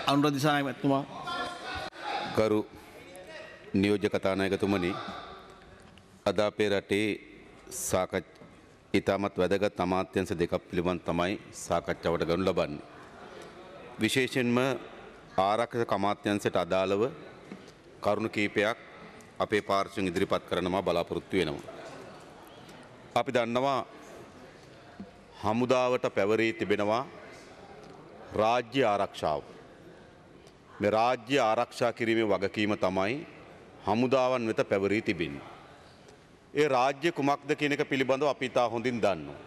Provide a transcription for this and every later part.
අනුර දිසානායක මැතිතුමා. ගරු නියෝජ්‍ය කතානායකතුමනි, අද අපේ රටේ ඉතාමත් වැදගත් අමාත්‍යංශ දෙකක් පිළිබඳ තමයි සාකච්ඡාවට ගනු ලබන්නේ. විශේෂයෙන්ම ආරක්ෂක අමාත්‍යංශයට අදාළව කරුණු කීපයක් අපේ පාර්ශ්වයෙන් ඉදිරිපත් කරනවා බලාපොරොත්තු වෙනවා. අපි දන්නවා හමුදාවට පැවරී තිබෙනවා රාජ්‍ය ආරක්ෂාව. මේ රාජ්‍ය ආරක්ෂා කිරීමේ වගකීම තමයි හමුදාවන් වෙත පැවරී තිබෙන්නේ. ඒ රාජ්‍ය කුමක්ද කියන එක පිළිබඳව අපි තා හොඳින් දන්නවා.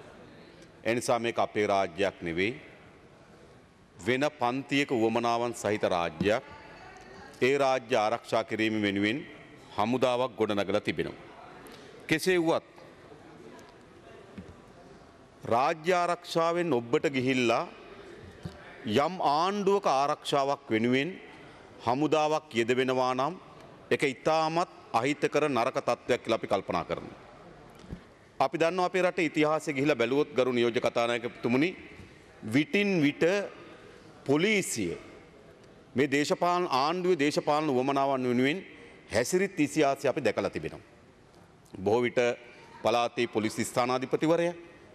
ඒ නිසා මේක අපේ රාජ්‍යයක් නෙවෙයි. වෙන පන්තියක උවමනාවන් සහිත රාජ්‍යයක්. ඒ රාජ්‍ය ආරක්ෂා කිරීම වෙනුවෙන් හමුදාවක් ගොඩනගලා තිබෙනවා. කෙසේ වුවත් රාජ්‍ය ආරක්ෂාවෙන් ඔබට ගිහිල්ලා යම් ආණ්ඩුවක ආරක්ෂාවක් වෙනුවෙන් හමුදාවක් යෙදවෙනවා නම් ඒක ඉතාමත් අහිතකර නරක තත්ත්වයක් කියලා අපි කල්පනා කරනවා. අපි දන්නවා අපේ රටේ ඉතිහාසය ගිහිලා බැලුවොත් ගරු නියෝජ්‍ය කතානායකතුමනි, විටින් විට පොලිසිය මේ දේශපාලන ආණ්ඩුවේ දේශපාලන උවමනාවන් වෙනුවෙන් හැසිරිත් ඉතිහාසය අපි දැකලා තිබෙනවා. බොහෝ විට පළාතේ පොලිස් ස්ථානාධිපතිවරයා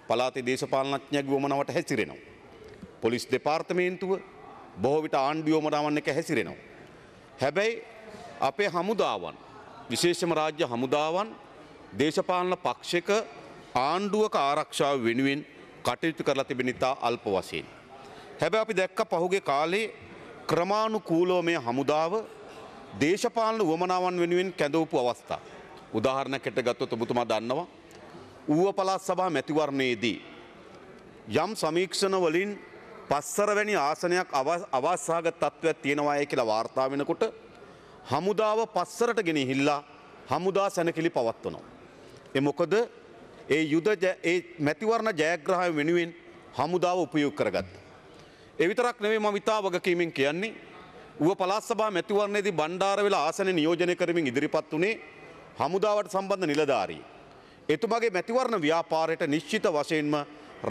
පළාතේ දේශපාලනඥයෙක් උවමනාවට හැසිරෙනවා. පොලිස් දෙපාර්තමේන්තුව බොහෝ විට ආණ්ඩුවේ උවමනාවන් එක හැසිරෙනවා. හැබැයි අපේ හමුදාවන්, විශේෂම රාජ්‍ය හමුදාවන් දේශපාලන පක්ෂයක ආණ්ඩුවක ආරක්ෂාව වෙනුවෙන් කටයුතු කරලා තිබෙන ඉතා අල්ප වශයෙන්. හැබැයි අපි දැක්ක පහුගිය කාලේ ක්‍රමානුකූලව මේ හමුදාව දේශපාලන උවමනාවන් වෙනුවෙන් කැඳවපු අවස්ථා. උදාහරණයකට ගත්තොත් ඔබතුමා දන්නවා ඌව පළාත් සභා මැතිවරණයේදී යම් සමීක්ෂණ වලින් 5 වැනි ආසනයක් අවාසාගත තත්ත්වයක් තියෙනවායි කියලා වාර්තා වෙනකොට හමුදාව 5ට ගෙනහිල්ලා හමුදා සැනකිලි පවත්වනවා. ඒ මොකද ඒ මැතිවරණ ජයග්‍රහණය වෙනුවෙන් හමුදාව උපයෝග කරගත්තා. ඒ විතරක් නෙවෙයි, මම ඉතා වගකීමෙන් කියන්නේ ඌව පළාත් සභා මැතිවරණයේදී බණ්ඩාරවෙල ආසන නියෝජනය කරමින් ඉදිරිපත් වුණේ හමුදාවට සම්බන්ධ නිලධාරී. එතුමාගේ මැතිවරණ ව්‍යාපාරයට නිශ්චිත වශයෙන්ම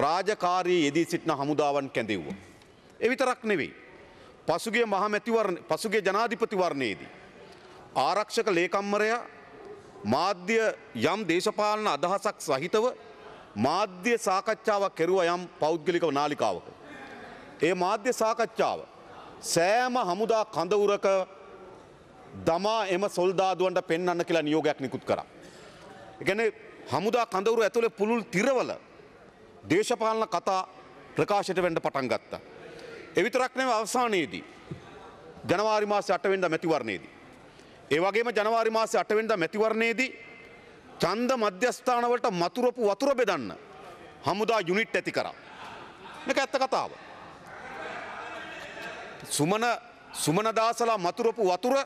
රාජකාරී යෙදී සිටින හමුදාවන් කැඳෙව්වා. ඒ විතරක් නෙවෙයි, පසුගිය ජනාධිපතිවරණයේදී ආරක්ෂක ලේකම්වරයා මාධ්‍ය යම් දේශපාලන අදහසක් සහිතව මාධ්‍ය සාකච්ඡාවක් කෙරුවා යම් පෞද්ගලික නාලිකාවක. ඒ මාධ්‍ය සාකච්ඡාව සෑම හමුදා කඳවුරක දමා එම සොල්දාදුවන්ට පෙන්වන්න කියලා නියෝගයක් නිකුත් කරා. ඒ කියන්නේ හමුදා කඳවුර ඇතුලේ පුළුල් තිරවල දේශපාලන කතා ප්‍රකාශයට වෙන්න පටන් ගත්තා. ඒ විතරක් නෙවෙයි, අවසානයේදී ජනවාරි මාසේ 8 වෙනිදා මැතිවරණයේදී, ඒ වගේම ජනවාරි මාසේ 8 වෙනිදා මැතිවරණයේදී ඡන්ද මධ්‍යස්ථාන වලට මතුරපු වතුර බෙදන්න හමුදා යුනිට් ඇති කරා. මේක ඇත්ත කතාව. සුමන දාසලා මතුරපු වතුර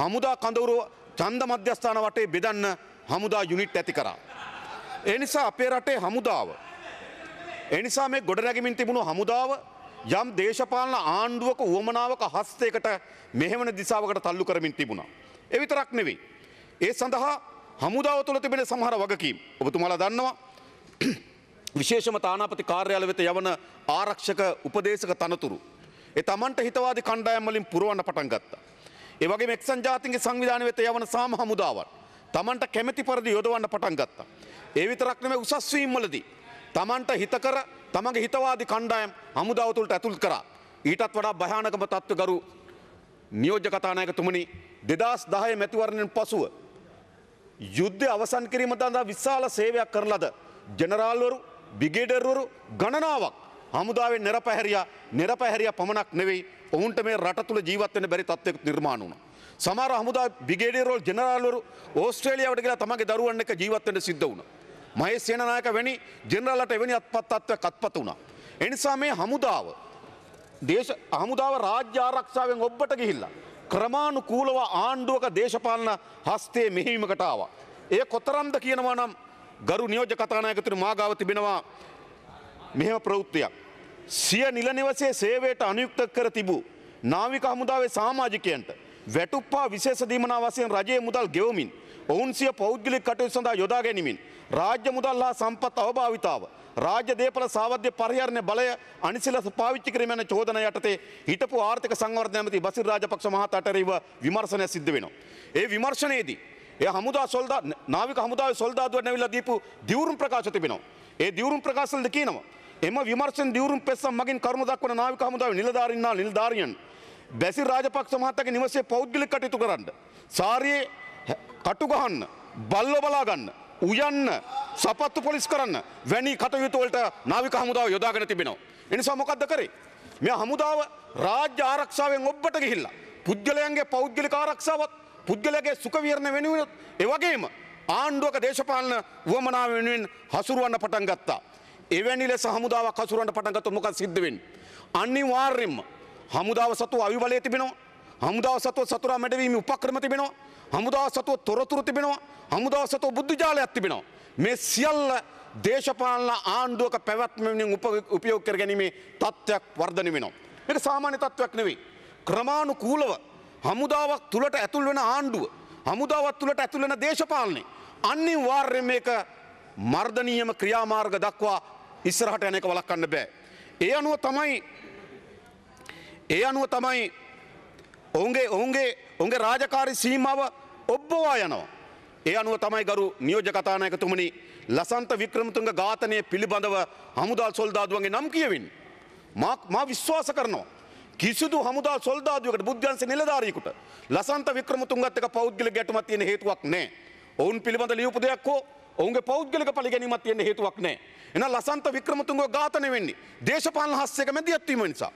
හමුදා කඳවුර ඡන්ද මධ්‍යස්ථාන වටේ බෙදන්න හමුදා යුනිට් ඇති කරා. ඒ නිසා අපේ රටේ හමුදාව, ඒ නිසා මේ ගොඩනැගෙමින් තිබුණු හමුදාව යම් දේශපාලන ආණ්ඩුවක උවමනාවක හස්තයකට මෙහෙවන දිසාවකට තල්ලු කරමින් තිබුණා. ඒ විතරක් නෙවෙයි, ඒ සඳහා හමුදාව තුළ තිබෙන සමහර වගකීම් ඔබතුමාලා දන්නවා. විශේෂම තානාපති කාර්යාලය වෙත යවන ආරක්ෂක උපදේශක තනතුරු ඒ තමන්ට හිතවාදී කණ්ඩායම් වලින් පුරවන්න පටන් ගත්තා. ඒ වගේම එක්සත් ජාතීන්ගේ සංවිධානය වෙත යවන සාම හමුදාවන් තමන්ට කැමැති පරිදි යොදවන්න පටන් ගත්තා. ඒ විතරක් නෙවෙයි, උසස් වීම් වලදී තමන්ට හිතකර තමගේ හිතවාදී කණ්ඩායම් හමුදාව තුළට ඇතුල් කරා. ඊටත් වඩා භයානකම තත්ත්ව ගරු නියෝජ්‍ය කතානායකතුමනි, 2010 මැතිවරණයෙන් පසුව යුද්ධය අවසන් කිරීම සඳහා විශාල සේවයක් කරලද ජෙනරාල්වරු, බ්‍රිගේඩියර්වරු ගණනාවක් හමුදාවෙන් නිරපැහැරියා පමණක් නෙවෙයි, ඔවුන්ට මේ රට තුළ ජීවත් වෙන්න බැරි තත්ත්වයක් නිර්මාණය වුණා. සමහර හමුදා බ්‍රිගේඩියර්වරු, ජෙනරාල්වරු ඕස්ට්‍රේලියාවට ගිහලා තමගේ දරුවන් එක්ක ජීවත් වෙන්න සිද්ධ වුණා. මහේස් සේනානායක වැනි ජෙනරාල්ලට එවැනි තත්ත්වයක් අත්පත් වුණා. ඒ නිසා මේ හමුදාව රාජ්‍ය ආරක්ෂාවෙන් ඔබට ගිහිල්ලා ක්‍රමානුකූලව ආණ්ඩුවක දේශපාලන හස්තයේ මෙහෙයීමකට ආවා. ඒ කොතරම්ද කියනවා නම් ගරු නියෝජ්‍ය කතානායකතුමනි, මා ගාව තිබෙනවා මෙහෙම ප්‍රවෘත්තියක්. සිය නිල නිවසේ සේවයට අනුයුක්ත කර තිබූ නාවික හමුදාවේ සමාජිකයන්ට වැටුප් හා විශේෂ දීමනා වශයෙන් රජයේ මුදල් ගෙවමින් ඔවුන් සිය පෞද්ගලික කටයුතු සඳහා යොදා ගැනීමෙන් රාජ්‍ය මුදල් හා සම්පත් අවභාවිතාව රාජ්‍ය දේපල සාවද්‍ය පරිහරණය බලය අනිසලස පාවිච්චි කිරීම යන චෝදන යටතේ හිටපු ආර්ථික සංවර්ධන ඇමති බසිර් රාජපක්ෂ මහතාට එරෙහිව විමර්ශනය සිද්ධ වෙනවා. ඒ විමර්ශනයේදී හමුදා නාවික හමුදාවේ සොල්දාදුවට නැවිලා දීපු දිවුරුම් ප්‍රකාශ තිබෙනවා. ඒ දිවුරුම් ප්‍රකාශවලද කියනවා එම විමර්ශන දිවුරුම් පෙත්සම් මගින් කරුණු දක්වන නාවික හමුදාවේ නිලධාරීන් බැසිර් රාජපක්ෂ මහතාගේ නිවසේ පෞද්ගලික කටයුතු කරන්න, සාරියේ කටු ගහන්න, බල්ලෝ බලා ගන්න, උයන්න, සපත්තු පොලිස් කරන්න වැනි කටයුතු වලට නාවික හමුදාව යොදාගෙන තිබෙනවා. ඒ නිසා මොකද්ද කරේ? මේ හමුදාව රාජ්‍ය ආරක්ෂාවෙන් ඔබට ගිහිල්ලා පුද්ගලයන්ගේ පෞද්ගලික ආරක්ෂාවත් පුද්ගලයාගේ සුඛ විහරණ වෙනුවෙන් ඒ වගේම ආණ්ඩුවක දේශපාලන වුවමනාව වෙනුවෙන් හසුරවන්න පටන් ගත්තා. එවැනි ලෙස හමුදාවක් හසුරවන්න පටන් ගත්තොත් මොකද සිද්ධ වෙන්නේ? අනිවාර්යයෙන්ම හමුදාව සතුව අවිබලය තිබෙනවා. හමුදාව සතුව සතුරා මැඩවීමේ උපක්‍රම තිබෙනවා. හමුදාව සතුව තොරතුරු තිබෙනවා. හමුදාව සතුව බුද්ධ ජාලයක් තිබෙනවා. මේ සියල්ල දේශපාලන ආණ්ඩුවක පැවැත්ම වෙනුවෙන් උපයෝග කර ගැනීමේ තත්ත්වයක් වර්ධනය වෙනවා. මේක සාමාන්‍ය තත්ත්වයක් නෙවෙයි. ක්‍රමානුකූලව හමුදාවක් තුලට ඇතුල් වෙන ආණ්ඩුව, හමුදාවක් තුලට ඇතුල් වෙන දේශපාලනේ අනිවාර්යයෙන් මේක මර්ධනීයම ක්‍රියාමාර්ග දක්වා ඉස්සරහට යන එක වළක්වන්න බෑ. ඒ අනුව තමයි ඔවුන්ගේ රාජකාරී සීමාව ඔබ්බවා යනවා. ඒ අනුව තමයි ගරු නියෝජ්‍ය කතානායකතුමනි ලසන්ත වික්‍රමතුංග ඝාතනය පිළිබඳව හමුදා සොල්දාදුවන්ගේ නම් කියවෙන්නේ. මා විශ්වාස කරනවා කිසිදු හමුදා සොල්දාදුවකට බුද්ධ්‍යංශ නිලධාරියෙකුට ලසන්ත වික්‍රමතුංගත් එක්ක පෞද්ගලික ගැටුමක් තියෙන හේතුවක් නැහැ. ඔවුන් පිළිබඳ ලියපු දෙයක් හෝ ඔවුන්ගේ පෞද්ගලික පරිගැනීමක් තියෙන හේතුවක් නැහැ. එහෙනම් ලසන්ත වික්‍රමතුංගව ඝාතනය වෙන්නේ දේශපාලන හස්තයක මැදිහත් වීම නිසා.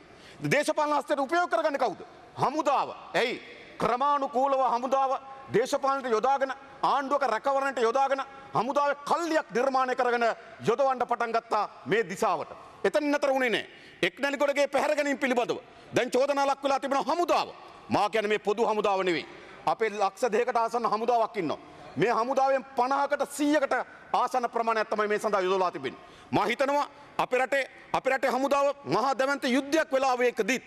දේශපාලන හස්තයට උපයෝග කරගන්නේ කවුද? හමුදාව. ඇයි? ක්‍රමානුකූලව හමුදාව දේශපාලනයට යොදාගෙන ආණ්ඩුවක රැකවරණයට යොදාගෙන හමුදාවේ කල්ලියක් නිර්මාණය කරගෙන යොදවන්න පටන් ගත්තා මේ දිශාවට. එතන නතර වුණේ නැහැ. එක්නැලිගොඩගේ පැහැර ගැනීම පිළිබඳව දැන් චෝදනා ලක් වෙලා තිබෙන හමුදාව. මා කියන්නේ මේ පොදු හමුදාව නෙවෙයි. අපේ ලක්ෂ 2කට ආසන්න හමුදාවක් ඉන්නවා. මේ හමුදාවෙන් 50කට 100කට ආසන්න ප්‍රමාණයක් තමයි මේ සඳහා යොදවලා තිබෙන්නේ. මා හිතනවා අපේ රටේ හමුදාව මහා දැවැන්ත යුද්ධයක් වෙලා ආවේකදී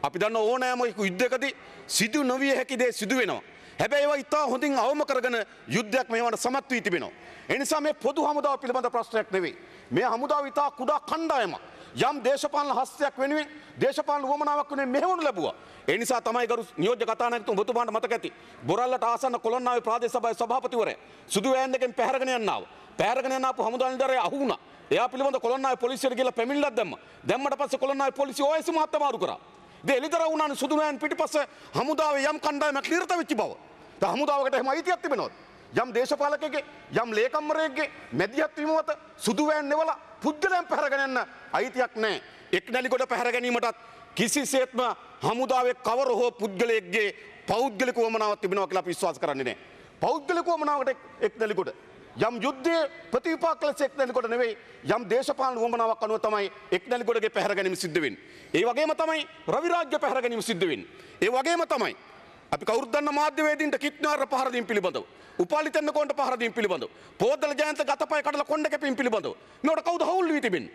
අපි දන්න ඕනෑම යුද්ධයකදී සිදු නොවිය හැකි දේ සිදු වෙනවා. හැබැයි ඒවා ඉතා හොඳින් අවම කරගෙන යුද්ධයක් මේවට සමත් වී තිබෙනවා. ඒ නිසා මේ පොදු හමුදාව පිළිබඳ ප්‍රශ්නයක් නෙවෙයි. මේ හමුදාව ඉතා කුඩා කණ්ඩායමක්. යම් දේශපාලන හස්තයක් වෙනුවෙන් දේශපාලන වමනාවක් වෙනුවෙන් මෙහෙවනු ලැබුවා. ඒ නිසා තමයි ගරු නියෝජ්‍ය කතානායකතුමා ඔබතුමාට මතක ඇති. බොරල්ලට ආසන්න කොළොන්නාවේ ප්‍රාදේශ සභාවේ සභාපතිවරයා සුදු වෑන් පැහැරගෙන යනවා. පැහැරගෙන යන ආපු හමුදා නිලධාරියා අහු වුණා. එයා පිළිබඳ කොළොන්නාවේ පොලිසියට ගිහලා පැමිණිල්ලක් දැම්මා. දැම්මට පස්සේ කොළොන්නාවේ පොලිසිය OS මහත්තයා මාරු කරා. එලිදර වුණානේ සුදු වෑන් පිටිපස්ස හමුදාවේ යම් කණ්ඩායමක් නිරත වෙච්ච බව. දැන් හමුදාවකට එහෙම අයිතියක් තිබෙනවද? යම් දේශපාලකයෙක්ගේ යම් ලේකම්වරයෙක්ගේ මැදිහත් වීම මත සුදු වෑන් නෙවලා පුද්ගලයන් පැහැරගෙන යන්න අයිතියක් නැහැ. එක්නැලිගොඩ පැහැර ගැනීමටත් කිසිසේත්ම හමුදාවේ කවර හෝ පුද්ගලයෙක්ගේ පෞද්ගලික වමනාවක් තිබෙනවා කියලා අපි විශ්වාස කරන්නේ නැහැ. පෞද්ගලික වමනාවකට එක්නැලිගොඩ යම් යුද්ධයේ ප්‍රතිවිපාක ලෙස එක්නැලිගොඩ නෙවෙයි යම් දේශපාලන වමනාවක් අනුව තමයි එක්නැලිගොඩගේ පැහැර ගැනීම සිද්ධ වෙන්නේ. ඒ වගේම තමයි රවි රාජ්‍ය පැහැර ගැනීම සිද්ධ වෙන්නේ. ඒ වගේම තමයි අපි කවුරුත් දන්න මාධ්‍යවේදීන්ට කිත්නාර පහර දීම පිළිබඳව, උපාලි තෙන්නකෝන්ට පහර දීම පිළිබඳව, පොද්දල ජයන්ත ගතපය කඩලා කොණ්ඩ කැපීම පිළිබඳව මේවට කවුද හවුල් වී තිබෙන්නේ?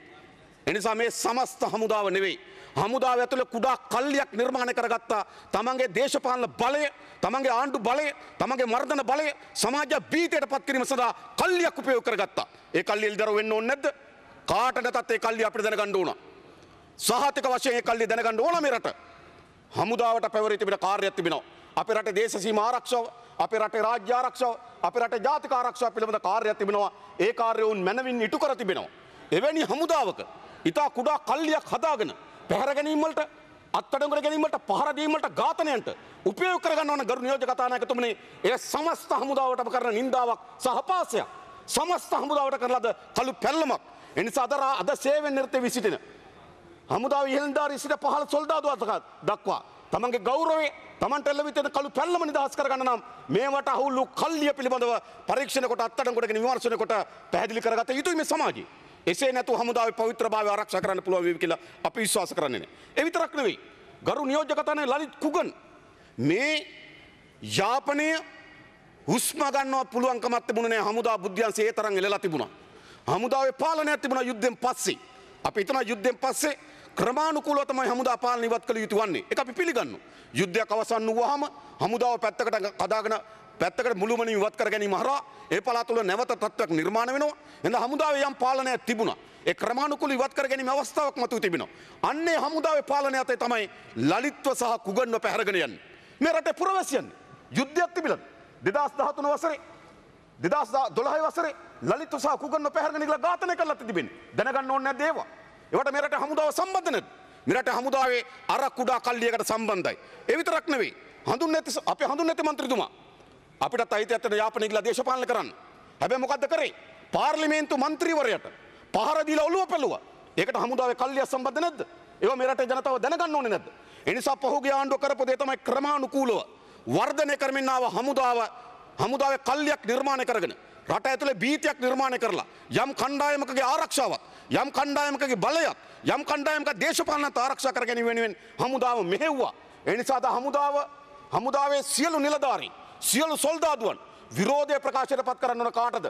එනිසා මේ සමස්ත හමුදාව නෙවෙයි. හමුදාව ඇතුළේ කුඩා කල්ලියක් නිර්මාණය කරගත්තා. තමන්ගේ දේශපාලන බලය, තමන්ගේ ආණ්ඩු බලය, තමන්ගේ මර්ධන බලය සමාජ බීතයට පත් කිරීම සඳහා කල්ලියක් උපයෝග කරගත්තා. ඒ කල්ලිය එළිදර වෙන්න ඕනේ නැද්ද? කාට නැතත් ඒ කල්ලිය අපිට දැනගන්න ඕන. සහතික වශයෙන් ඒ කල්ලිය දැනගන්න ඕන මේ රට. හමුදාවට පැවරී තිබෙන කාර්යයක් තිබෙනවා. අපේ රටේ දේශ සීමා ආරක්ෂාව, අපේ රටේ රාජ්‍ය ආරක්ෂාව, අපේ රටේ ජාතික ආරක්ෂාව පිළිබඳ කාර්යයක් තිබෙනවා. ඒ කාර්යය උන් මැනවින් ඉටු කර තිබෙනවා. එවැනි හමුදාවක ඉතා කුඩා කල්ලියක් හදාගෙන පැහැර ගැනීම වලට, අත්අඩංගුවට ගැනීම වලට, පහර දීම වලට, ඝාතනයන්ට උපයෝග කරගන්න ඕන ගරු නියෝජ්‍ය කතානායකතුමනි. එය සමස්ත හමුදාවටම කරන නින්දාවක් සහ අපහාසයක්. සමස්ත හමුදාවට කරන ලද කළු පැල්ලමක්. එනිසා අද සේවයෙන් නිරත වී සිටින හමුදාවේ ඉහළ නිලධාරී සිට පහළ සොල්දාදුවා දක්වා තමන්ගේ ගෞරවය, තමන්ට එල්ල වී තියෙන කළු පැල්ලම නිදහස් කරගන්න නම් මේවට අහුළු කල්ලිය පිළිබඳව පරීක්ෂණ කොට අත්අඩංගුවට ගෙන විමර්ශනය කොට පැහැදිලි කරගත යුතුයි මේ සමාජයේ. එසේ නැතුව හමුදාවේ පවිත්‍රභාවය ආරක්ෂා කරන්න පුළුවන් වෙයි කියලා අපි විශ්වාස කරන්නේ නැහැ. ඒ විතරක් නෙවෙයි. ගරු නියෝජ්‍ය කතානායක ලලිත් කුගන් මේ යාපනය හුස්ම ගන්නව පුළුවන්කමක් තිබුණේ නැහැ. හමුදා බුද්ධ්‍යංශය ඒ තරම් එළලා තිබුණා. හමුදාවේ පාලනයක් තිබුණා යුද්ධෙන් පස්සේ. අපි හිතනවා යුද්ධෙන් පස්සේ ක්‍රමානුකූලව තමයි හමුදා පාලනය ඉවත් කළ යුතු වන්නේ. ඒක අපි පිළිගන්නවා. යුද්ධයක් අවසන් වුවහම හමුදාව පැත්තකට කඩාගෙන පැත්තකට මුළුමනින් ඉවත් කර ගැනීම හරහා ඒ පළාත තුළ නැවත තත්ත්වයක් නිර්මාණය වෙනවා. එහෙනම් හමුදාවේ යම් පාලනයක් තිබුණා. ඒ ක්‍රමානුකූලව ඉවත් කර ගැනීම අවස්ථාවක් මතුව තිබෙනවා. අන්නේ හමුදාවේ පාලනය අතේ තමයි ලලිත්ව සහ කුගන්ව පැහැරගෙන යන්නේ. මේ රටේ පුරවැසියන් යුද්ධයක් තිබිලා 2013 වසරේ 2012 වසරේ ලලිත්ව සහ කුගන්ව පැහැරගෙන ඉගලා ඝාතනය කළා තිබෙන්නේ. දැනගන්න ඕනේ නැද්ද ඒවා? ඒවට මේ රටේ හමුදාව සම්බන්ධ නැද්ද? මේ රටේ හමුදාවේ අර කුඩා කල්ලියකට සම්බන්ධයි. ඒ විතරක් නෙවෙයි. අපි හඳුන්වන්නේ මන්ත්‍රීතුමා. අපිටත් අයිතියක් තියෙන යාපනයේ ගිහලා දේශපාලන කරන්න. හැබැයි මොකද්ද කරේ? පාර්ලිමේන්තු මන්ත්‍රීවරයාට පහර දීලා ඔළුව පැලුවා. ඒකට හමුදාවේ කල්ලිය සම්බන්ධ නැද්ද? ඒවා මේ රටේ ජනතාව දැනගන්න ඕනේ නැද්ද? ඒ නිසා පහුගිය ආණ්ඩුව කරපු දේ තමයි ක්‍රමානුකූලව වර්ධනය කරමින් ආව හමුදාවේ කල්ලියක් නිර්මාණය කරගෙන රට ඇතුලේ භීතියක් නිර්මාණය කරලා යම් කණ්ඩායමකගේ ආරක්ෂාවක් යම් කණ්ඩායමකගේ බලයක් යම් කණ්ඩායමක දේශපාලනත් ආරක්ෂා කර ගැනීම වෙනුවෙන් හමුදාව මෙහෙව්වා. ඒ නිසා අද හමුදාවේ සියලු නිලධාරීන් සියලු සොල්දාදුවන් විරෝධය ප්‍රකාශයට පත් කරන්න ඕන කාටද?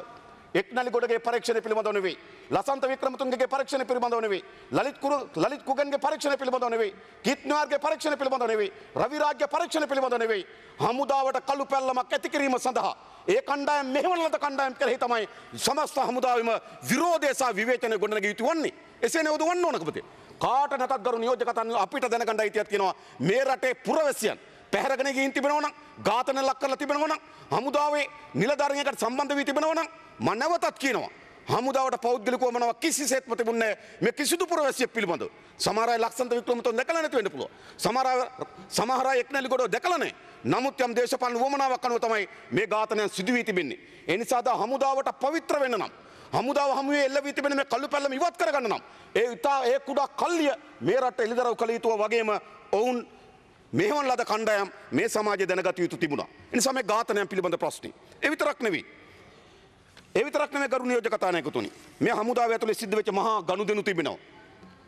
එක්නැලිගොඩගේ පරීක්ෂණය පිළිබඳව නෙවෙයි. ලසන්ත වික්‍රමතුංගගේ පරීක්ෂණය පිළිබඳව නෙවෙයි. ලලිත් කුගන්ගේ පරීක්ෂණය පිළිබඳව නෙවෙයි. කිත්නිවාර්ගේ පරීක්ෂණය පිළිබඳව නෙවෙයි. රවි රාජ්‍ය පරීක්ෂණය පිළිබඳව නෙවෙයි. හමුදාවට කළු පැල්ලමක් ඇති කිරීම සඳහා ඒ කණ්ඩායම් මෙහෙවන ලද කණ්ඩායම් කෙරෙහි තමයි සමස්ත හමුදාවෙම විරෝධය සහ විවේචනය ගොඩනගිය යුතු වන්නේ. එසේ නෙවදවන්න ඕන කපතේ. කාට නැතත් ගරු නියෝජකයන් අපිට දැනගන්න අයිතියක් තියෙනවා. මේ රටේ පුරවැසියන් පැහැරගෙන ගිහින් තිබෙනවා නම් ඝාතන ලක් කරලා තිබෙනවා නම් හමුදාවේ නිලධාරියෙකුට සම්බන්ධ වී තිබෙනවා නම් මම නැවතත් කියනවා හමුදාවට පෞද්ගලිකව මොනව කිසිසේත්ම තිබුණේ මේ කිසිදු පුරවැසියෙක් පිළිබඳව සමහර අය ලක්ෂන්ත වික්‍රමතුන් දැකලා නැති වෙන්න පුළුවන් සමහර අය එක්නැලිගොඩ දැකලා නැහැ නමුත් යම් දේශපාලන වමනාවක් අනුව තමයි මේ ඝාතනයන් සිදු වී තිබෙන්නේ ඒ නිසා දා හමුදාවට පවිත්‍ර වෙන්න නම් හමුදාව හමුවේ එල්ල වී තිබෙන මේ කළු පැල්ලම ඉවත් කරගන්න නම් ඒ කුඩා කල්ලිය මේ රට එළිදරව් කළ යුතුව වගේම ඔවුන් මෙහෙවන් ලද කණ්ඩායම් මේ සමාජය දැනගත යුතු තිබුණා. ඒ නිසා මේ ඝාතනයන් පිළිබඳ ප්‍රශ්නේ. ඒ විතරක් නෙවෙයි ගරු නියෝජක කතානායකතුනි. මේ හමුදාව ඇතුලේ සිද්ධ වෙච්ච මහා ගනුදෙනු තිබෙනවා.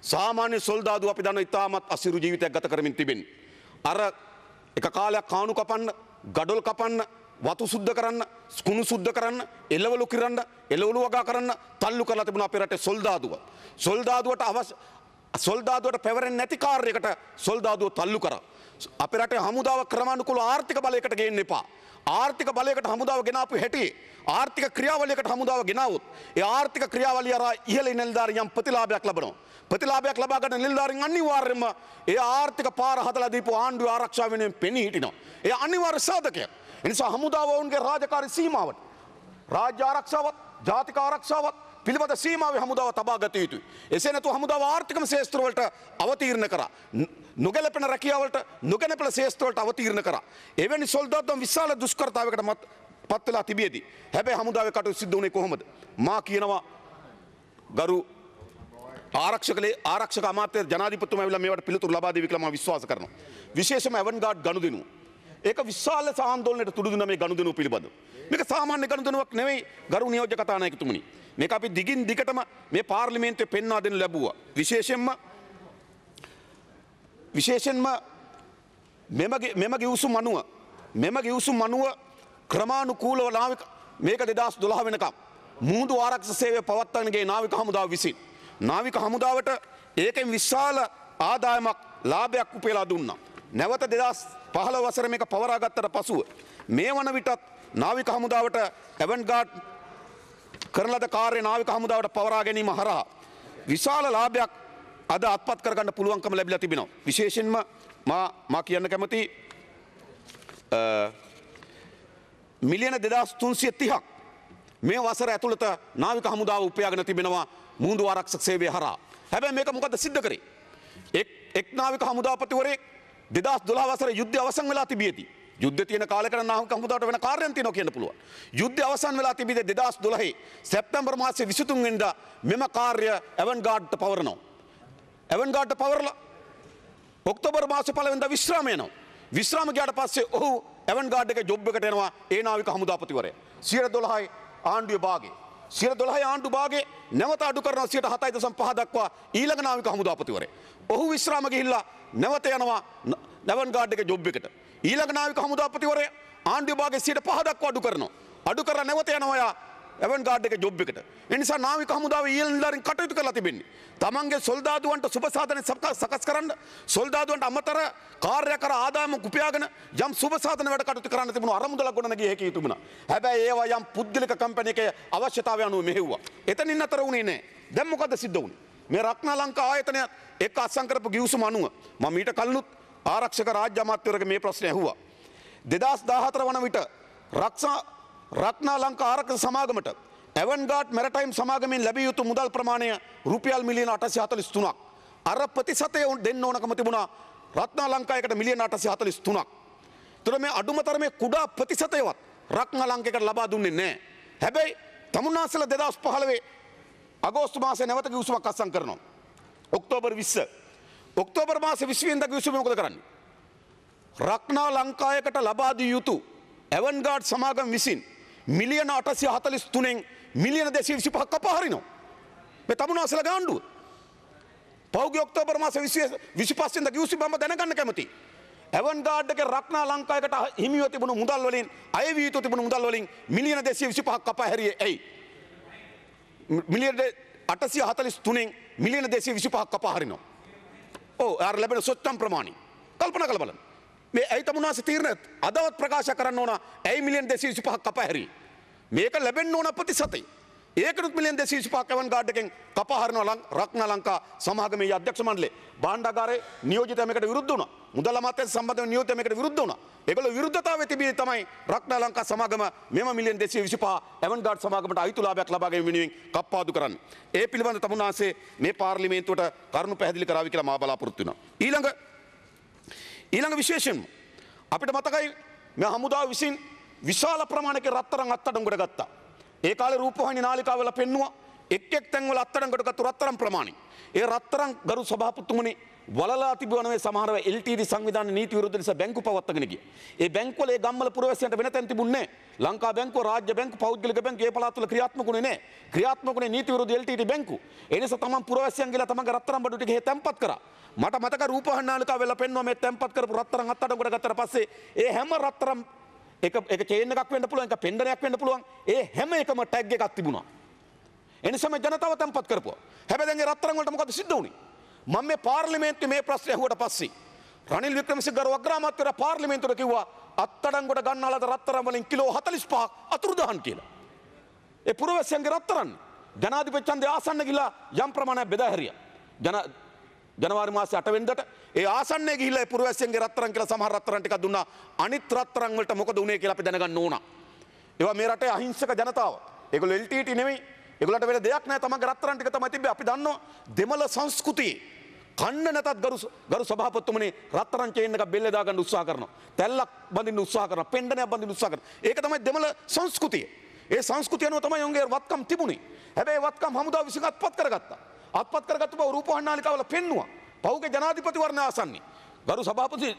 සාමාන්‍ය සොල්දාදු අපි දන්නා ඉතාමත් අසිරු ජීවිතයක් ගත කරමින් තිබෙන්නේ. අර එක කාලයක් කාණු කපන්න, ගඩොල් කපන්න, වතු සුද්ධ කරන්න, කුණු සුද්ධ කරන්න, එළවලු කිරන්න, එළවලු වගා කරන්න තල්ලු කරලා තිබුණා අපේ රටේ සොල්දාදුව. සොල්දාදුවට පැවරෙන්නේ නැති කාර්යයකට සොල්දාදුව තල්ලු කරා. අපේ රටේ හමුදාව ක්‍රමානුකූල ආර්ථික බලයකට ගේන්න එපා. ආර්ථික බලයකට හමුදාව ගෙනාපු හැටි ආර්ථික ක්‍රියාවලියකට හමුදාව ගෙනාවොත් ඒ ආර්ථික ක්‍රියාවලිය අරා ඉහළ නිලධාරියන් ප්‍රතිලාභයක් ලබනවා. ප්‍රතිලාභයක් ලබා ගන්න නිලධාරින් අනිවාර්යයෙන්ම ඒ ආර්ථික පාර හදලා දීපු ආණ්ඩුවේ ආරක්ෂාව වෙනුවෙන් පෙනී හිටිනවා. ඒ අනිවාර්ය සාධකයක්. ඒ නිසා හමුදාව වුන්ගේ රාජකාරී සීමාවට රාජ්‍ය ආරක්ෂාවත් ජාතික ආරක්ෂාවත් පිළිබඳ සීමාවේ හමුදාව තබා ගත යුතුයි. එසේ නැතුව හමුදාව ආර්ථිකම ශේෂ්ත්‍ර වලට අවතීර්ණ කරා. නොගැලපෙන රැකියාවලට නොගැලපෙන ශේෂ්ත්‍ර වලට අවතීර්ණ කරා. එවැනි සොල්දාදුන් විශාල දුෂ්කරතාවයකට පත් වෙලා තිබියදී. හැබැයි හමුදාවේ කටයුතු සිද්ධ වුණේ කොහොමද? මා කියනවා ගරු ආරක්ෂක අමාත්‍ය ජනාධිපතිතුමා ඇවිල්ලා මේවට පිළිතුරු ලබා දෙවි කියලා මම විශ්වාස කරනවා. විශේෂයෙන්ම ඇවන්ගාඩ් ගනුදෙනුව. ඒක විශාල ආందోලනයට තුඩු දුන්න මේ ගනුදෙනුව පිළිබඳව. මේක සාමාන්‍ය ගනුදෙනුවක් නෙවෙයි ගරු නියෝජක කතානායකතුමනි. මේක අපි දිගින් දිගටම මේ පාර්ලිමේන්තුවේ පෙන්වා දෙන්න ලැබුවා. විශේෂයෙන්ම මෙම ගිවිසුම් අනුව ක්‍රමානුකූලව නාවික මේක 2012 වෙනකම් මුහුදු ආරක්ෂක සේවය පවත්වාගෙන ගිය නාවික හමුදාව විසින් නාවික හමුදාවට ඒකෙන් විශාල ආදායමක් ලාභයක් උපයලා දුන්නා. නැවත 2015 වසරේ මේක පවරා ගත්තට පසුව මේ වන විටත් නාවික හමුදාවට ඇවන්ගාඩ් කරන ලද කාර්ය නාවික හමුදාවට පවරා ගැනීම හරහා විශාල ලාභයක් අද අත්පත් කරගන්න පුළුවන්කම ලැබිලා තිබෙනවා. විශේෂයෙන්ම මා කියන්න කැමති මිලියන 2330ක් මේ වසර ඇතුළත නාවික හමුදාව උපයාගෙන තිබෙනවා මුහුදු ආරක්ෂක සේවය හරහා. හැබැයි මේක මොකද සිද්ධ කරේ? එක් නාවික හමුදාපතිවරයෙක් 2012 වසරේ යුද්ධය අවසන් වෙලා තිබියදී යුද්ධ තියෙන කාලයකට නාවික හමුදාවට වෙන කාර්යයන් තියෙනවා කියන්න පුළුවන්. යුද්ධය අවසන් වෙලා තිබිදී 2012 සැප්තැම්බර් මාසයේ 23 වෙනිදා මෙම කාර්ය ඇවන්ගාඩ්ට පවරනවා. ඇවන්ගාඩ්ට පවරලා ඔක්තෝබර් මාසේ පළවෙනිදා විශ්‍රාම යනවා. විශ්‍රාම ගියාට පස්සේ ඔහු ඇවන්ගාඩ් එකේ ජොබ් එකට එනවා ඒ නාවික හමුදාපතිවරයා. 12 ආණ්ඩුවේ භාගයේ 12 ආණ්ඩු භාගයේ නැවත අඩු කරනවා 7.5 දක්වා ඊළඟ නාවික හමුදාපතිවරයා. ඔහු විශ්‍රාම ගිහිල්ලා නැවත යනවා ඇවන්ගාඩ් එකේ ජොබ් එකට. ඊළඟ නාවික හමුදාපතිවරයා ආණ්ඩුවේ භාගයේ 5 දක්වා අඩු කරනවා. අඩු කරලා නැවත යනවා ඇවන්ගාඩ් එකේ ජොබ් එකට. ඒ නිසා නාවික හමුදාවේ ඊළඟ නිලධාරීන් කටයුතු කරලා තිබෙන්නේ. තමන්ගේ සොල්දාදුවන්ට සුබ සාධන සකස් කරන්න, සොල්දාදුවන්ට අමතර කාර්ය කර ආදායම කුපියාගෙන යම් සුබ සාධන වැඩ කටයුතු කරන්න තිබුණු අරමුදලක් ගොඩනගිය හැකි තිබුණා. හැබැයි ඒවා යම් පුද්ගලික කම්පැනි එකේ අවශ්‍යතාවය අනුව මෙහෙව්වා. එතනින් අතර වුණේ නැහැ. දැන් මොකද සිද්ධ වුණේ? මේ රත්නා ලංකා ආයතනය එක්ක අත්සන් කරපු ගිවිසුම අනුව මම ඊට කලිනුත් ආරක්ෂක රාජ්‍ය අමාත්‍යවරයාගේ මේ ප්‍රශ්නේ ඇහුවා. 2014 වන විට රත්නා ලංකා ආරක්ෂක සමාගමට ඇවන්ගාඩ් මැරටයිම් සමාගමෙන් ලැබිය යුතු මුදල් ප්‍රමාණය රුපියල් මිලියන 843ක්. අර ප්‍රතිශතය දෙන්න ඕනකම තිබුණා රත්නා ලංකායකට මිලියන 843ක්. ඒතර මේ අඩුම තරමේ කුඩා ප්‍රතිශතයවත් රත්නා ලංකායකට ලබා දුන්නේ නැහැ. හැබැයි තමුන්නාසල 2015 අගෝස්තු මාසයේ නැවත ගිවිසුමක් අත්සන් කරනවා. ඔක්තෝබර් 20. ඔක්තෝබර් මාසේ 20 වෙනිදා ගිවිසුම මොකද කරන්නේ? රත්නා ලංකායකට ලබා දිය යුතු ඇවන්ගාඩ් සමාගම විසින් මිලියන 843න් මිලියන 225ක් කපා හරිනවා. මේ තමුන්නාසල ගාණ්ඩුව. පෞගේ ඔක්තෝබර් මාසේ 25 වෙනිදා ගිවිසුම මම දැනගන්න කැමතියි. ඇවන්ගාඩ් එකේ රත්නා ලංකායකට හිමිව තිබුණු මුදල් වලින් අය විය යුතු තිබුණු මුදල් වලින් මිලියන 225ක් කපා හැරියේ ඇයි? මිලියන 843න් මිලියන 225ක් කපා හරිනවා. ඔව් ආර ලැබෙන සොච්චම් ප්‍රමාණය. කල්පනා කරලා බලන්න. මේ ඇයි තමුන්නාසේ තීරණය අදවත් ප්‍රකාශ කරන්න ඕන ඇයි මිලියන 225ක් කපා හැරියේ? මේක ලැබෙන්න ඕන ප්‍රතිශතය. ඒකනුත් මිලියන 225ක් ඇවන්ගාඩ් එකෙන් කපා හරිනවා රත්නා ලංකා සමාගමේ අධ්‍යක්ෂ මණ්ඩලය. භාණ්ඩාගාරයේ නියෝජිතයා මේකට විරුද්ධ වුණා. මුදල් අමාත්‍යාංශ සම්බන්ධව නියෝජිතයා මේකට විරුද්ධ වුණා. ඒගොල්ලෝ විරුද්ධතාවයේ තිබී තමයි රත්නා ලංකා සමාගම මෙම මිලියන 225 ඇවන්ගාඩ් සමාගමට අයිති ලාභයක් ලබා ගැනීම වෙනුවෙන් කප්පාදු කරන්නේ. ඒ පිළිබඳ තමුන්නාසේ මේ පාර්ලිමේන්තුවට කරුණු පැහැදිලි කරાવી කියලා මා බලාපොරොත්තු වෙනවා. ඊළඟ විශේෂයෙන්ම අපිට මතකයි මේ හමුදාව විසින් විශාල ප්‍රමාණයක රත්තරන් අත්අඩංගුවට ගත්තා. ඒ කාලේ රූපවාහිනී නාලිකාවල පෙන්නුවා එක් තැන්වල අත්අඩංගුවට ගත්තු රත්තරන් ප්‍රමාණය. ඒ රත්තරන් ගරු සභාපතිතුමනි වලලා තිබුණ මේ සමහරව LTD සංවිධාන නීති විරුද්ධ නිසා බැංකු පවත්වාගෙන ගියා. ඒ බැංකුවල ඒ ගම්වල පුරවැසියන්ට වෙන තැන් තිබුණේ නැහැ. ලංකා බැංකුව, රාජ්‍ය බැංකු, පෞද්ගලික බැංකු ඒ පළාත්වල ක්‍රියාත්මකුනේ නැහැ. ක්‍රියාත්මකුනේ නීති විරුද්ධ LTD බැංකු. ඒ නිසා තමන් පුරවැසියන් ගිහලා තමන්ගේ රත්තරන් බඩු ටික තැන්පත් කරා. මට මතක රූපවාහිනී නාලිකාවල පෙන්නුවා මේ තැන්පත් කරපු රත්තරන් අත්අඩංගුවට ගත්තට පස්සේ ඒ හැම රත්තරන් එක චේන් එකක් වෙන්න පුළුවන්, එක පෙන්ඩනයක් වෙන්න පුළුවන්. ඒ හැම එකම ටැග් එකක් තිබුණා. ඒ නිසා මේ ජනතාව තැන්පත් කරපුවා. හැබැයි දැන් ඒ රත්තරන් වලට මොකද සිද්ධ වුනේ? මම මේ පාර්ලිමේන්තුවේ මේ ප්‍රශ්නේ අහුවට පස්සේ රනිල් වික්‍රමසිංහ ගරු අග්‍රාමාත්‍යවරයා පාර්ලිමේන්තුවට කිව්වා අත්අඩංගුවට ගන්නාලද රත්තරන් වලින් කිලෝ 45ක් අතුරුදහන් කියලා. ඒ පුරවැසියන්ගේ රත්තරන් ජනාධිපති ඡන්දය ආසන්න ගිහිලා යම් ප්‍රමාණයක් බෙදා හැරියා. ජනවාරි මාසේ 8 වෙනිදාට ඒ ආසන්නයේ ගිහිල්ලා ඒ පුරවැසියන්ගේ රත්තරන් කියලා සමහර රත්තරන් ටිකක් දුන්නා. අනිත් රත්තරන් වලට මොකද උනේ කියලා අපි දැනගන්න ඕන. ඒවා මේ රටේ අහිංසක ජනතාව. ඒගොල්ලෝ LTT නෙමෙයි. ඒගොල්ලන්ට වෙන දෙයක් නැහැ. තමන්ගේ රත්තරන් ටික තමයි තිබ්බේ. අපි දන්නවා දෙමළ සංස්කෘතියේ කන්න නැතත් ගරු සභාපතිතුමනි රත්තරන් චේන් එකක් බෙල්ලේ දාගන්න උත්සාහ කරනවා. තැල්ලක් බඳින්න උත්සාහ කරනවා. පෙන්ඩනයක් බඳින්න උත්සාහ කරනවා. ඒක තමයි දෙමළ සංස්කෘතිය. ඒ සංස්කෘතිය අනුව තමයි උන්ගේ වත්කම් තිබුණේ. හැබැයි වත්කම් හමුදාව විසින් අත්පත් කරගත්තා. අත්පත් කරගත්ත බව රූපවාහිනී නාලිකාවල පෙන්නුවා. පෞගේ ජනාධිපතිවරණය ආසන්නේ. ගරු සභාපති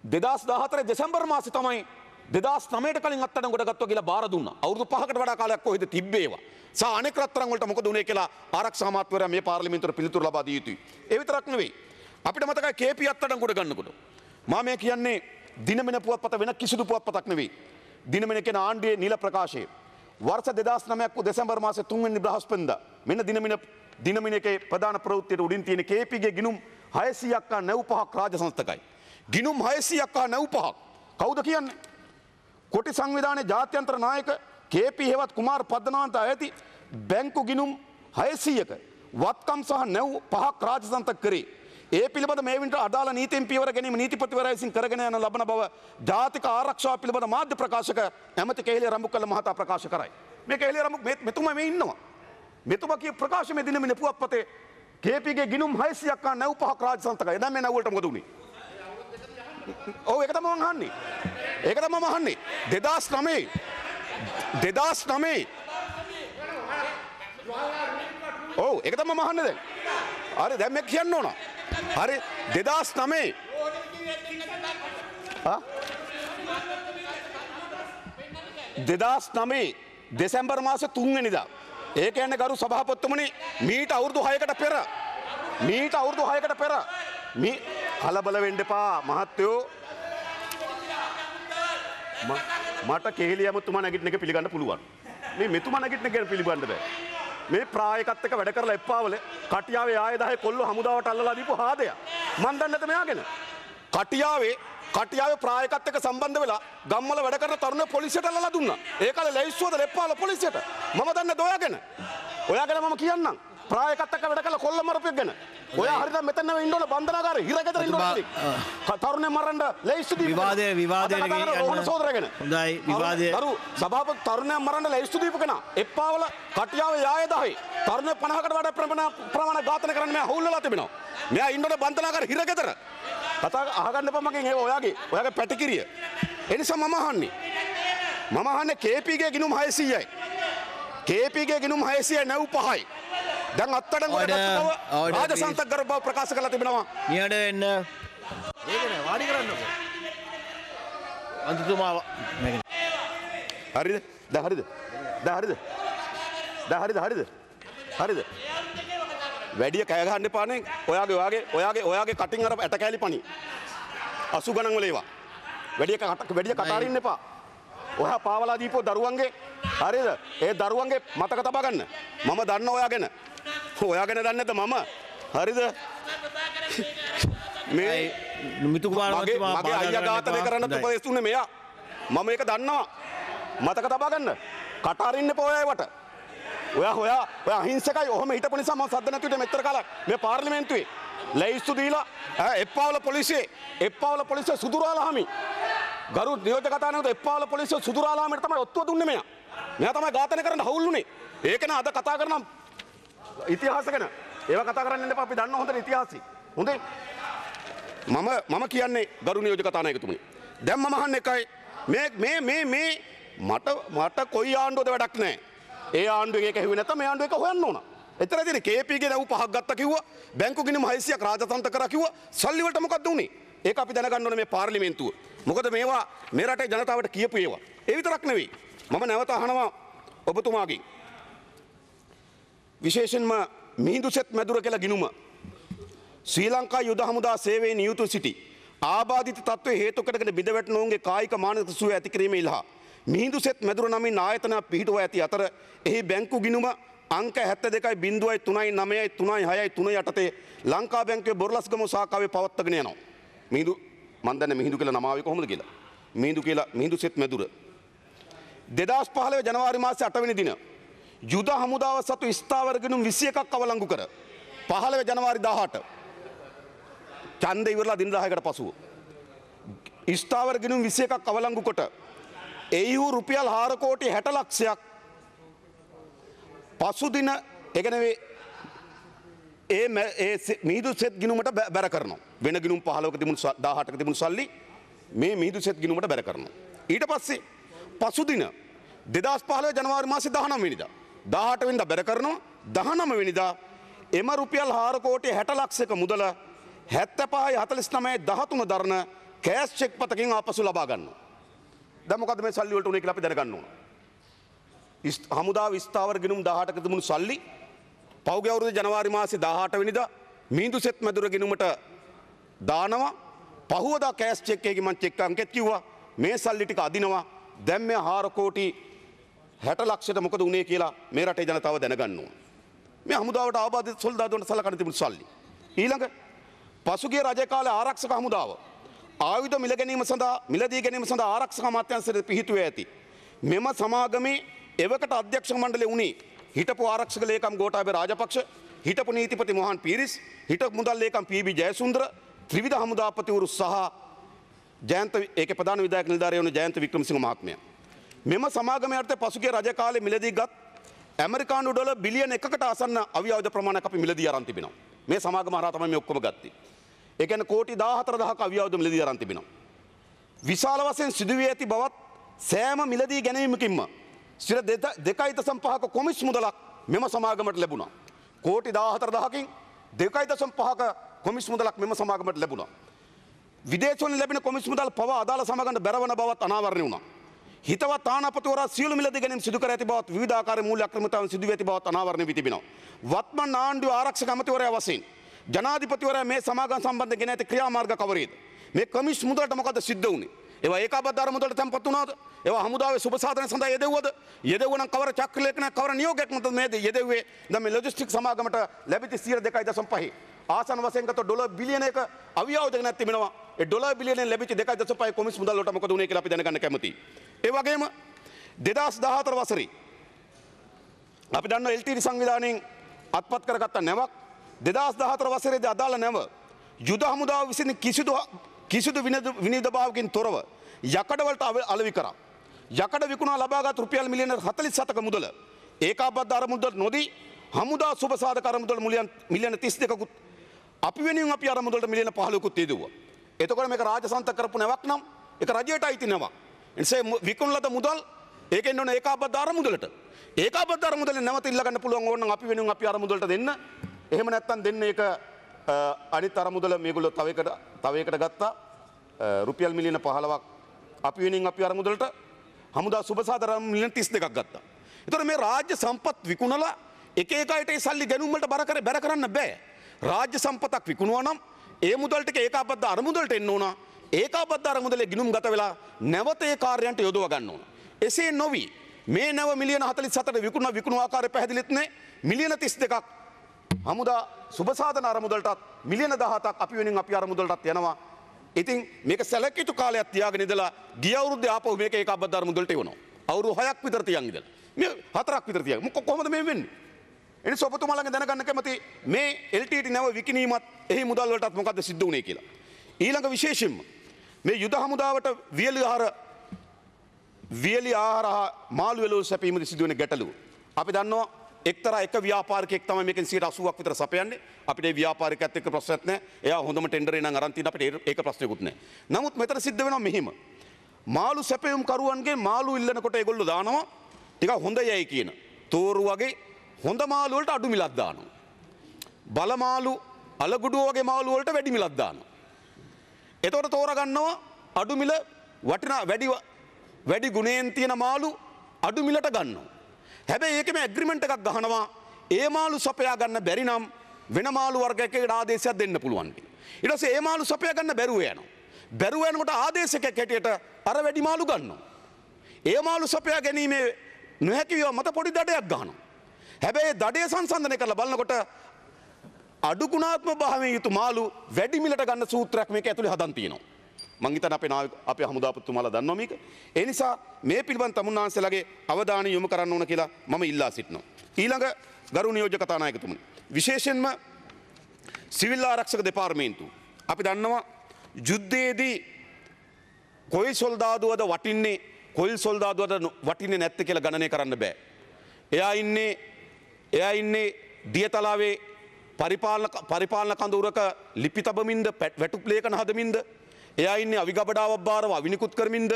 2014 දෙසැම්බර් මාසේ තමයි 2009ට කලින් අත්අඩංගුවට ගත්තා කියලා බාර දුන්නා. අවුරුදු 5කට වඩා කාලයක් කොහෙද තිබ්බේ ඒවා. අනෙක් රත්තරන් වලට මොකද උනේ කියලා ආරක්ෂා අමාත්‍යවරයා මේ පාර්ලිමේන්තුවට පිළිතුරු ලබා දිය යුතුයි. ඒ විතරක් නෙවෙයි. අපිට මතකයි KP අත්අඩංගුවට ගන්නකොට මම මේ කියන්නේ දිනමන පුවත්පත වෙන කිසිදු පුවත්පතක් නෙවෙයි. දිනමන කියන ආණ්ඩුවේ නිල ප්‍රකාශය. වර්ෂ 2009 දෙසැම්බර් මාසේ 3 වෙනි බ්‍රහස්පතින්දා මෙන්න දිනමනකේ ප්‍රධාන ප්‍රවෘත්තියට උඩින් තියෙන KPගේ ගිනුම් 600ක් හා 95ක් රාජ්‍ය සංස්ථකයි. ගිනුම් 600ක් හා 95ක්. කවුද කියන්නේ? කොටි සංවිධානයේ ජාත්‍යන්තර නායක KP හෙවත් කුමාර් පද්මනාන්ත ඇති බැංකු ගිනුම් 600ක වත්කම් සහ 95ක් රාජ්‍ය සංස්ථක කරේ. ඒ පිළිබඳ මේ වින්ට අදාළ නීතියෙන් පියවර ගැනීම නීතිපතිවරයා විසින් කරගෙන යන ලබන බව ජාතික ආරක්ෂාව පිළිබඳ මාධ්‍ය ප්‍රකාශක ඇමති කෙහෙලිය රඹුකල්ල මහතා ප්‍රකාශ කරයි. මේ කෙහෙලිය රඹුක් මෙතුමා මේ ඉන්නවා. මෙතුමා කිය ප්‍රකාශ මේ දිනමින පුවත්පතේ KPගේ ගිනුම් 600ක් හා 95ක් රාජ්‍ය සංස්ථකයි. දැන් මේ නැවුවලට මොකද උනේ? ඔව් ඒක තමයි මම අහන්නේ. ඒක තමයි මම අහන්නේ. 2009 ඔව් ඒක තමයි මම අහන්නේ දැන්. හරි දැන් මේක කියන්න ඕන. හරි 2009 දෙසැම්බර් මාසේ 3 වෙනිදා ඒ කියන්නේ ගරු සභාපතිතුමනි මීට අවුරුදු 6කට පෙර මේ කලබල වෙන්න එපා මහත්තයෝ මට කෙහෙලියම තුමා නැගිටින එක පිළිගන්න පුළුවන් මේ මෙතුමා නැගිටින කියන පිළිබඳ බෑ. මේ ප්‍රායකත් එක්ක වැඩ කරලා එප්පාවල කටියාවේ ආයේ 10 කොල්ල හමුදාවට අල්ලලා දීපු හාදයක්. මන් දන්නේ නැත මෙයා ගැන. කටියාවේ ප්‍රායකත් එක්ක සම්බන්ධ වෙලා ගම්වල වැඩ කරන තරුණ පොලිසියට අල්ලලා දුන්නා. ඒ කාලේ ලැයිස්තුවද එප්පාවල පොලිසියට. මම දන්නේ ඔයා ගැන. ඔයා ගැන මම කියන්නම්. ප්‍රායකත් එක්ක වැඩ කරලා කොල්ල මරපෙක් ගැන. ඔයා හරියට මෙතන ඉන්න ඕන බන්ධනාගාරේ හිරගෙදර ඉන්න ඕන. තරුණේ මරන්න ලැයිස්තු දීපු විවාදයේ රෝහණ සෝදර ගැන. හොඳයි විවාදයේ. සභාපති තරුණයා මරන්න ලැයිස්තු දීපු කෙනා. එප්පාවල කටියාවේ යාය 10. තරුණ 50කට වඩා ප්‍රමාණ ඝාතන කරන්න මෙයා හවුල්ලලා තිබෙනවා. මෙයා ඉන්න ඕන බන්ධනාගාරේ හිරගෙදර. කතා අහගන්න එපා මගෙන් ඒ ඔයාගේ පැටිකිරිය. ඒ නිසා මම අහන්නේ KPගේ ගිණුම් 600යි. KPගේ ගිණුම් 600 නැව් 5යි. දැන් අත්අඩංගුවට ගත්ත බව රාජසන්තක ගරු බව ප්‍රකාශ කරලා තිබෙනවා. නිහඬ වෙන්න. ඒක නෑ වාඩි කරන්නකෝ. අන්තිතුමා හරිද? හරිද? වැඩි කෑ ගහන්න එපා නේ. ඔයාගේ කටින් අර ඇට කැලි පණි. 80 ගණන් වල ඒවා. වැඩි කටාරින්න එපා. ඔයා පාවලා දීපෝ දරුවන්ගේ හරිද? ඒ දරුවන්ගේ මතක තබා ගන්න. මම දන්න ඔයා ගැන. ඔයා ගැන දන්නේ නැද්ද මම? හරිද? මේ මිතු කුමාරවත්තුමා මගේ අයියා ඝාතනය කරන්න උපදෙස් දුන්නේ මෙයා. මම ඒක දන්නවා. මතක තබා ගන්න. කටාරින්න එපා ඔයා ඒවට. ඔයා අහිංසකයි. ඔහොම හිටපු නිසා මම සද්ද නැතුවට මෙච්චර කාලයක් මේ පාර්ලිමේන්තුවේ ලැයිස්තු දීලා එප්පාවල පොලිසිය සුදුරාලහමි ගරු නියෝජක කතානායක එප්පාවල පොලිසිය සුදුරාලහමිට තමයි ඔත්තුව දුන්නේ මෙයා. මෙයා තමයි ඝාතනය කරන්න හවුල්ුනේ. ඒක නේ අද කතා කරන ඉතිහාස ගැන. ඒවා කතා කරන්න ඉන්න එපා. අපි දන්න හොඳට ඉතිහාසي. හොඳේ. මම කියන්නේ ගරු නියෝජක කතානායකතුමනි. දැන් මම අහන්නේ එකයි මේ මට කොයි ආණ්ඩුවද වැඩක් නැහැ. ඒ ආණ්ඩුවෙන් ඒක හෙව්වේ නැත්නම් මේ ආණ්ඩුව එක හොයන්න ඕන. එතන තියෙන KPගේ නැව් 5ක් ගත්තා කිව්වා. බැංකු ගිණුම් 600ක් රාජතන්ත්‍ර කරා කිව්වා. සල්ලි වලට මොකද්ද උනේ? ඒක අපි දැනගන්න ඕනේ මේ පාර්ලිමේන්තුව. මොකද මේවා මේ රටේ ජනතාවට කියපු ඒවා. ඒ විතරක් නෙවෙයි. මම නැවත අහනවා ඔබතුමාගෙන්. විශේෂයෙන්ම මිහිඳුසෙත් මැදුර කියලා ගිණුම ශ්‍රී ලංකා යුද හමුදා සේවයේ නියුතු සිටි ආබාධිත තත්ත්වයේ හේතු කොටගෙන බිඳ වැටෙන ඔවුන්ගේ කායික මානසික සුවය ඇති කිරීමේ ඉලහා මිහිඳුසෙත් මැදුර නමින් ආයතනයක් පිහිටුවා ඇති අතර එහි බැංකු ගිණුම අංක 72.03.3.6.3 යටතේ ලංකා බැංකුවේ බොරලස්ගම ශාඛාවේ පවත්වාගෙන යනවා. මිහිඳු මන් දන්නේ මිහිඳු කියලා නම ආවේ කොහොමද කියලා. මිහිඳුසෙත් මැදුර 2015 ජනවාරි මාසයේ 8 වෙනි දින යුද හමුදාව සතු ස්ථාවර ගිණුම් 21ක් අවලංගු කර 15 ජනවාරි 18 ඡන්ද ඉවරලා දින 10කට පසුව ස්ථාවර ගිණුම් 21ක් අවලංගු කොට එයිහු රුපියල් 4 කෝටි 60 ලක්ෂයක් පසුදින එකනේ ඒ මිහිඳුසෙත් ගිණුමට බැර කරනවා. වෙන ගිණුම් 15ක තිබුණු 18ක තිබුණු සල්ලි මේ මිහිඳුසෙත් ගිණුමට බැර කරනවා. ඊට පස්සේ පසුදින 2015 ජනවාරි මාසේ 19 වෙනිදා 18 වෙනිදා බැර කරනවා. 19 වෙනිදා එම රුපියල් 4 කෝටි 60 ලක්ෂයක මුදල 75.49.13 දරන කෑෂ් චෙක් පතකින් ආපසු ලබා ගන්නවා. දැන් මොකද මේ සල්ලි වලට උනේ කියලා අපි දැනගන්න ඕන. හමුදා විස්ථාවර ගිණුම් 18ක තිබුණු සල්ලි පෞගේ අවුරුදු ජනවාරි මාසේ 18 වෙනිදා මිහිඳුසෙත් මැදුර ගිණුමට දානවා. පහුවදා කෑෂ් චෙක් එකකින් මම චෙක් අංකෙත් කිව්වා මේ සල්ලි ටික අදිනවා. දැන් මේ 4 කෝටි 60 ලක්ෂයට මොකද උනේ කියලා මේ රටේ ජනතාව දැනගන්න ඕන. මේ හමුදාවට ආබාධිත සොල්දාදුන්ට සලකන තිබුණු සල්ලි. ඊළඟ පසුගිය රජ කාලේ ආරක්ෂක හමුදාව ආයුධ මිලදී ගැනීම සඳහා ආරක්ෂක අමාත්‍යාංශයට පිහිටුවේ ඇති. මෙම සමාගමේ එවකට අධ්‍යක්ෂ මණ්ඩලය වුණේ හිටපු ආරක්ෂක ලේකම් ගෝඨාභය රාජපක්ෂ, හිටපු නීතිපති මොහන් පීරිස්, හිටපු මුදල් ලේකම් පී.බී. ජයසුන්දර, ත්‍රිවිධ හමුදාපතිවරු සහ ජයන්ත ඒකේ ප්‍රධාන විධායක නිලධාරියා වුණ ජයන්ත වික්‍රමසිංහ මහත්මයා. මෙම සමාගමේ අර්ථය පසුගිය රජ කාලේ මිලදී ගත් ඇමරිකානු ඩොලර් බිලියන 1කට ආසන්න අවියාවද ප්‍රමාණයක් අපි මිලදී අරන් තිබෙනවා. මේ සමාගම හරහා තමයි මේ ඔක්කොම ගත්තේ. ඒ කියන්නේ කෝටි 14000ක අවියාවද මිලදී අරන් තිබෙනවා. විශාල වශයෙන් සිදුවී ඇති බවත් සෑම මිලදී ගැනීමකින්ම සිර 2.5ක කොමිස් මුදලක් මෙම සමාගමට ලැබුණා. කෝටි 14000කින් 2.5ක කොමිස් මුදලක් මෙම සමාගමට ලැබුණා. විදේශවලින් ලැබෙන කොමිස් මුදල් පවා අදාළ සමාගමට බැරවන බවත් අනාවරණය වුණා. හිතවත් තානාපතිවරයා සියලු මිලදී ගැනීම සිදු කර ඇති බවත් විවිධාකාර මූල්‍ය අක්‍රමිකතාවන් සිදු වී ඇති බවත් අනාවරණය වී තිබෙනවා. වත්මන් ආණ්ඩුවේ ආරක්ෂක අමාත්‍යවරයා වශයෙන් ජනාධිපතිවරයා මේ සමාගම් සම්බන්ධ ගෙන ඇති ක්‍රියාමාර්ග කවරේද? මේ කොමිස් මුදලට මොකද සිද්ධ වුනේ? ඒවා ඒකාබද්ධ අරමුදලට තැන්පත් වුණාද? ඒවා හමුදාවේ සුබ සාධන සඳහා යෙදුවද? යෙදුවනම් කවර චක්‍රලේඛනයක් කවර නියෝගයක් මතද මේ යෙදුවේ? දැන් මේ ලොජිස්ටික් සමාගමට ලැබිච්ච 2.5 ආසන වශයෙන් ගත ඩොලර් බිලියන එක අවියෝජනයක් තිබෙනවා. ඒ ඩොලර් බිලියනෙන් ලැබිච්ච 2.5 කොමිස් මුදල් වලට මොකද වුනේ කියලා අපි දැනගන්න කැමතියි. ඒ වගේම 2014 වසරේ අපි දන්නවා LTT සංවිධානයෙන් අත්පත් කරගත්ත නැවක් 2014 වසරේදී අදාළ නැව යුද හමුදාව විසින් කිසිදු විනිවිදභාවකින් තොරව යකඩවලට අලෙවි කරා. යකඩ විකුණා ලබාගත් රුපියල් මිලියන 47ක මුදල ඒකාබද්ධ අරමුදල නොදී හමුදා සුබසාධක අරමුදල මිලියන 32කුත් අපි වෙනුවෙන් අපි අරමුදලට මිලියන 15කුත් යෙදුවා. එතකොට මේක රාජසන්ත කරපු නැවක් නම් ඒක රජයට අයිති නැවක්. එනිසා විකුණන ලද මුදල් ඒකෙන් ඕන ඒකාබද්ධ අරමුදලට. ඒකාබද්ධ අරමුදලෙන් නැවත ඉල්ල ගන්න පුළුවන් ඕන නම් අපි වෙනුවෙන් අපි අරමුදලට දෙන්න. එහෙම නැත්නම් දෙන්න ඒක අනිත් අරමුදල මේගොල්ලෝ තව එකට ගත්තා. රුපියල් මිලියන 15ක් අපි වෙනින් අපි අරමුදලට හමුදා සුබසාධක මිලියන 32ක් ගත්තා. ඒතර මේ රාජ්‍ය සම්පත් විකුණලා එක එක අයට ඒ සල්ලි ගැනුම් වලට බැර කරන්න බෑ. රාජ්‍ය සම්පතක් විකුණුවා නම් ඒ මුදල් ටික ඒකාබද්ධ අරමුදලට එන්න ඕන. ඒකාබද්ධ අරමුදලේ ගිණුම් ගත වෙලා නැවත ඒ කාර්යයන්ට යොදව ගන්න ඕන. එසේ නොවි මේ නැව මිලියන 47ට විකුණු ආකාරය පැහැදිලිත් නැහැ. මිලියන 32ක් හමුදා සුබසාධන අරමුදලටත් මිලියන 17ක් අපි වෙනින් අපි අරමුදලටත් යනවා. ඉතින් මේක සැලකියුතු කාලයක් තියාගෙන ඉඳලා ගිය අවුරුද්දේ ආපහු මේක ඒකාබද්ධ අරමුදලට එවනවා. අවුරුදු 6ක් විතර තියන් ඉඳලා. මේ 4ක් විතර තියන්. කොහොමද මේ වෙන්නේ? එනිසා ඔබතුමා ළඟ දැනගන්න කැමති මේ LTT නැව විකිණීමත් එහි මුදල් වලටත් මොකද්ද සිද්ධ වුනේ කියලා. ඊළඟ විශේෂයෙන්ම මේ යුද හමුදාවට වියලි ආහාර මාළු වෙලෝ සැපීමේදී සිදුවෙන ගැටලුව. අපි දන්නවා එක්තරා එක ව්‍යාපාරිකයෙක් තමයි මේකෙන් 80ක් විතර සපයන්නේ. අපිට ඒ ව්‍යාපාරිකයත් එක්ක ප්‍රශ්නයක් නැහැ. එයා හොඳම ටෙන්ඩරේ නම් අරන් තියෙන අපිට ඒක ප්‍රශ්නයක්වත් නැහැ. නමුත් මෙතන සිද්ධ වෙනවා මෙහිම. මාළු සැපයුම් කරුවන්ගේ මාළු ඉල්ලනකොට ඒගොල්ලෝ දානවා ටිකක් හොඳයයි කියන තෝරු වගේ හොඳ මාළු වලට අඩු මිලක් දානවා. බල මාළු අලගුඩුව වගේ මාළු වලට වැඩි මිලක් දානවා. එතකොට තෝරගන්නවා අඩු මිල වටිනා වැඩි ගුණයෙන් තියෙන මාළු අඩු මිලට ගන්නවා. හැබැයි ඒකෙම ඇග්‍රීමන්ට් එකක් ගහනවා ඒ මාළු සපයා ගන්න බැරි නම් වෙන මාළු වර්ගයකට ආදේශයක් දෙන්න පුළුවන් කියලා. ඊට පස්සේ ඒ මාළු සපයා ගන්න බැරුව යනවා. බැරුව යනකොට ආදේශකයක් හැටියට අර වැඩි මාළු ගන්නවා. ඒ මාළු සපයා ගැනීමේ නොහැකියව මත පොඩි දඩයක් ගන්නවා. හැබැයි දඩය සංසන්දනය කරලා බලනකොට අඩු ගුණාත්මක භාවයෙන් යුතු මාළු වැඩි මිලට ගන්න සූත්‍රයක් මේක ඇතුලේ හදන් තියෙනවා. මං හිතන්නේ අපේ හමුදාපතිතුමාලා දන්නවා මේක. ඒ නිසා මේ පිළිබඳ තමුන්නාන්සේලාගේ අවධානය යොමු කරන්න ඕන කියලා මම ඉල්ලා සිටිනවා. ඊළඟ ගරු නියෝජ්‍ය කතානායකතුමනි. විශේෂයෙන්ම සිවිල් ආරක්ෂක දෙපාර්තමේන්තුව. අපි දන්නවා යුද්ධයේදී කොයි සොල්දාදුවද වටින්නේ කොයි සොල්දාදුවද වටින්නේ නැත්තේ කියලා ගණනය කරන්න බෑ. එයා ඉන්නේ දියතලාවේ පරිපාලන කඳවුරක ලිපි තබමින්ද වැටුප් ලේඛන හදමින්ද එයා ඉන්නේ අවිගබඩාවක් බාරව අවිනිකුත් කරමින්ද